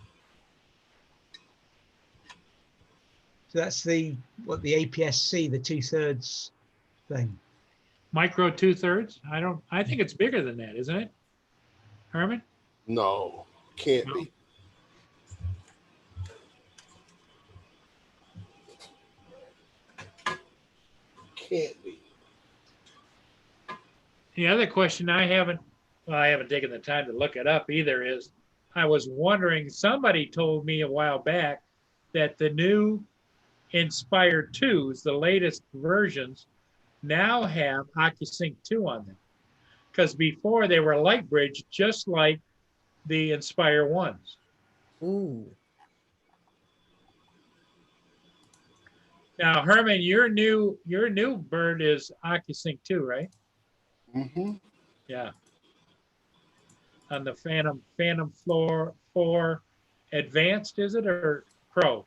So that's the APS-C, the 2/3 thing. Micro 2/3? I think it's bigger than that, isn't it? Herman? No, can't be. Can't be. The other question I haven't taken the time to look it up either is, I was wondering, somebody told me a while back that the new Inspire 2s, the latest versions, now have OcuSync 2 on them. Because before they were light bridge, just like the Inspire 1s. Ooh. Now, Herman, your new bird is OcuSync 2, right? Mm-hmm. Yeah. On the Phantom 4 Advanced, is it, or Pro?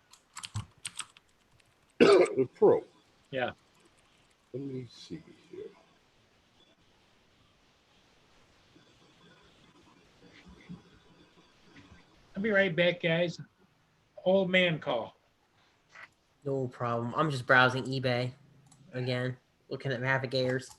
The Pro. Yeah. Let me see here. I'll be right back, guys. Old man call. No problem. I'm just browsing eBay again, looking at Mavic Airs.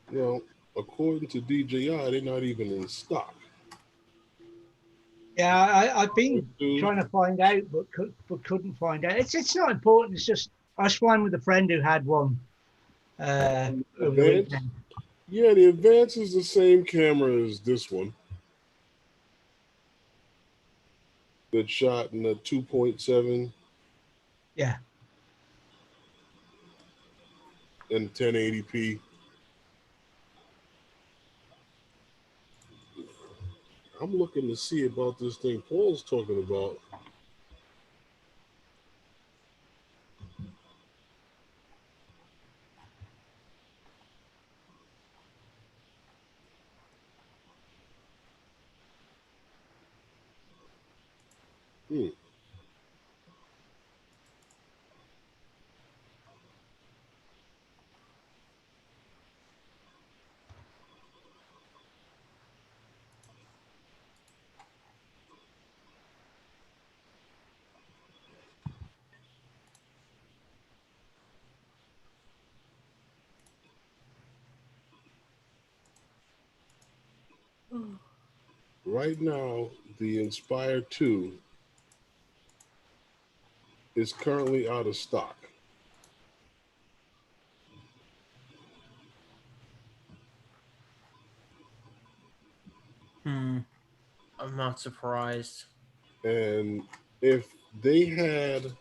Well, according to DJI, they're not even in stock. Yeah, I've been trying to find out, but couldn't find out. It's not important. It's just I was flying with a friend who had one. Over the weekend. Yeah, the Advance is the same camera as this one. That shot in a 2.7. Yeah. And 1080p. I'm looking to see about this thing Paul's talking about. Hmm. Right now, the Inspire 2 is currently out of stock. I'm not surprised. And if they had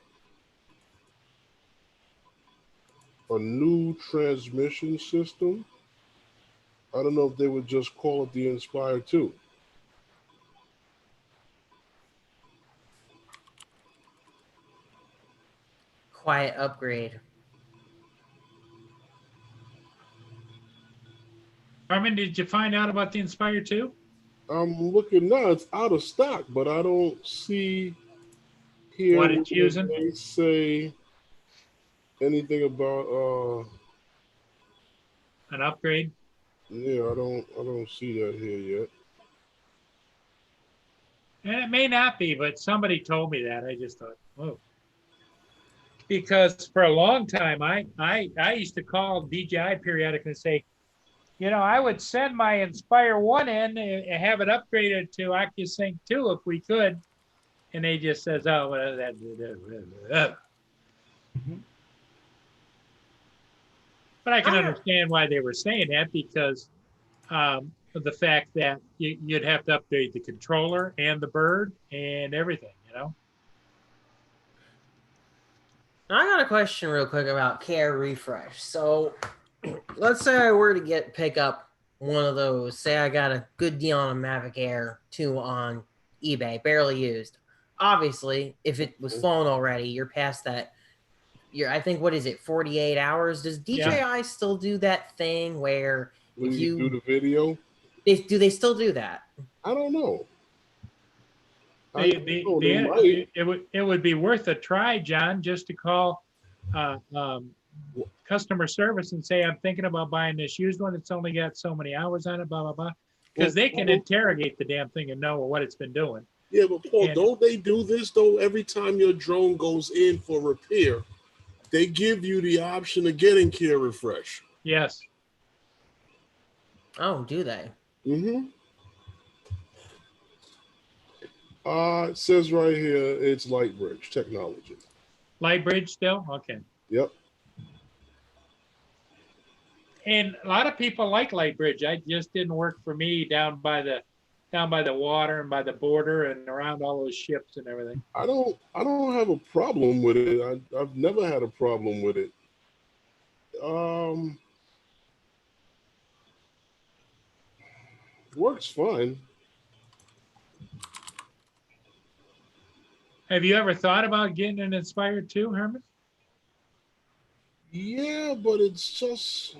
a new transmission system, I don't know if they would just call it the Inspire 2. Quiet upgrade. Carmen, did you find out about the Inspire 2? I'm looking now, it's out of stock, but I don't see here What it's where using? they say anything about An upgrade? yeah, I don't see that here yet. And it may not be, but somebody told me that. I just thought, whoa. Because for a long time, I used to call DJI periodically and say, you know, I would send my Inspire 1 in and have it upgraded to OcuSync 2 if we could. And they just says, oh, well, that. But I can understand why they were saying that, because of the fact that you'd have to upgrade the controller and the bird and everything, you know? Now, I got a question real quick about Care Refresh. So let's say I were to pick up one of those. Say I got a good deal on a Mavic Air 2 on eBay, barely used. Obviously, if it was flown already, you're past that. I think, what is it, 48 hours? Does DJI still do that thing where When if you do the video? Do they still do that? I don't know. It would be worth a try, John, just to call customer service and say, I'm thinking about buying this used one. It's only got so many hours on it, blah, blah, blah. Because they can interrogate the damn thing and know what it's been doing. Yeah, but Paul, don't they do this, though? Every time your drone goes in for repair, they give you the option of getting Care Refresh. Yes. Oh, do they? Mm-hmm. It says right here, it's Lightbridge Technology. Lightbridge still? Okay. Yep. And a lot of people like Lightbridge. I just didn't work for me down by the water and by the border and around all those ships and everything. I don't have a problem with it. I've never had a problem with it. Works fine. Have you ever thought about getting an Inspire 2, Herman? Yeah, but it's just,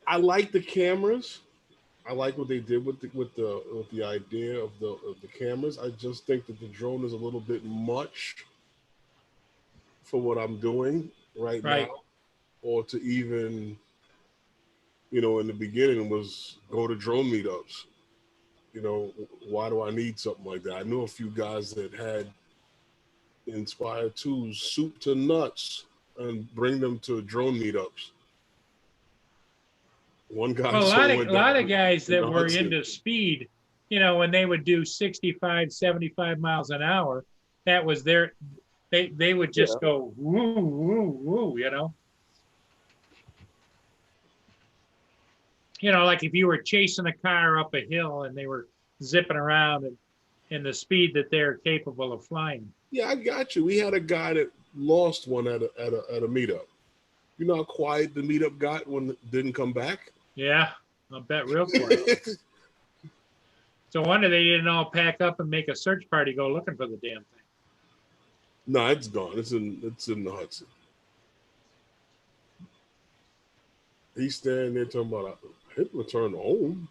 I like the cameras. I like what they did with the idea of the cameras. I just think that the drone is a little bit much for what I'm doing right now, or to even, in the beginning was go to drone meetups. Why do I need something like that? I knew a few guys that had Inspire 2s soup to nuts and bring them to drone meetups. One guy. Well, a lot of guys that were into speed, when they would do 65, 75 miles an hour, that was they would just go woo, woo, woo, like if you were chasing a car up a hill and they were zipping around in the speed that they're capable of flying. Yeah, I got you. We had a guy that lost one at a meetup. You know how quiet the meetup got when it didn't come back? Yeah, I'll bet real quiet. So wonder they didn't all pack up and make a search party go looking for the damn thing. No, it's gone. It's in the Hudson. He's standing there talking about hit return home.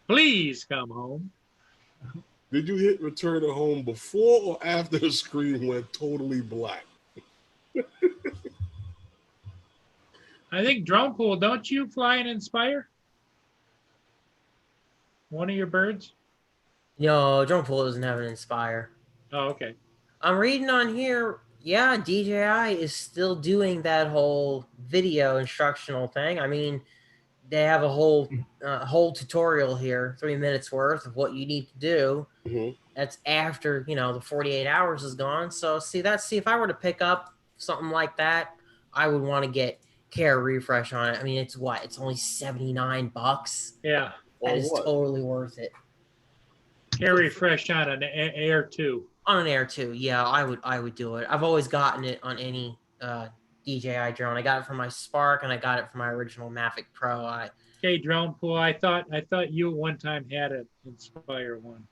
Please come home. Did you hit return to home before or after the screen went totally black? I think Drone Pool, don't you fly and Inspire? One of your birds? No, Drone Pool doesn't have an Inspire. Oh, okay. I'm reading on here, yeah, DJI is still doing that whole video instructional thing. I mean, they have a whole tutorial here, 3 minutes worth of what you need to do. Mhm. That's after, the 48 hours is gone. So see if I were to pick up something like that, I would want to get Care Refresh on it. I mean, it's only $79. Yeah. That On is what? totally worth it. Care Refresh on an Air 2. On an Air 2, yeah, I would do it. I've always gotten it on any DJI drone. I got it for my Spark and I got it for my original Mavic Pro. Okay, Drone Pool, I thought you one time had an Inspire one.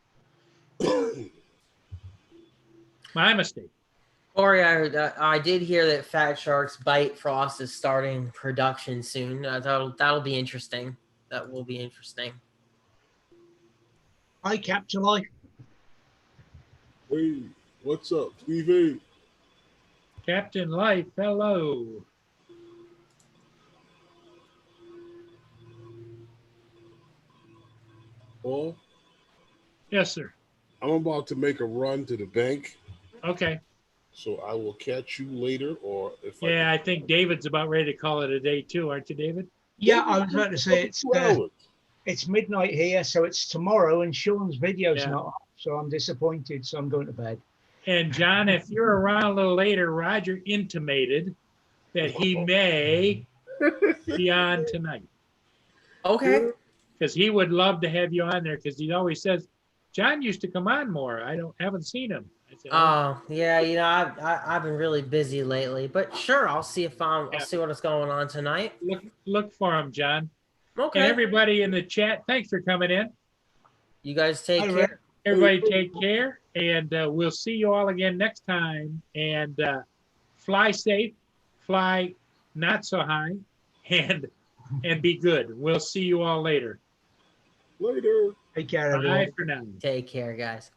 My mistake. Corey, I did hear that Fat Shark's Bite Frost is starting production soon. That'll be interesting. That will be interesting. Hi, Capture Life. Hey, what's up, Stevie? Captain Life, hello. Paul, Yes, sir. I'm about to make a run to the bank, Okay. so I will catch you later. Or if Yeah, I think David's about ready to call it a day too, aren't you, David? Yeah, I was about to say I it's midnight here, so it's tomorrow, and Sean's video's Yeah. not up, so I'm disappointed. So I'm going to bed. And John, if you're around a little later, Roger intimated that he may be on tonight Okay. because he would love to have you on there because he always says, John used to come on more. Haven't seen him. I said, Oh, yeah, I've been really busy lately, but sure, I'll see I'll see what's going on tonight. look for him, John. Okay. And everybody in the chat, thanks for coming in. You guys take Hi, care. Rick. Everybody take care, and we'll see you all again next time. And fly safe, fly not so high, and be good. We'll see you all later. later. Take care, everyone. Bye for now. Take care, guys.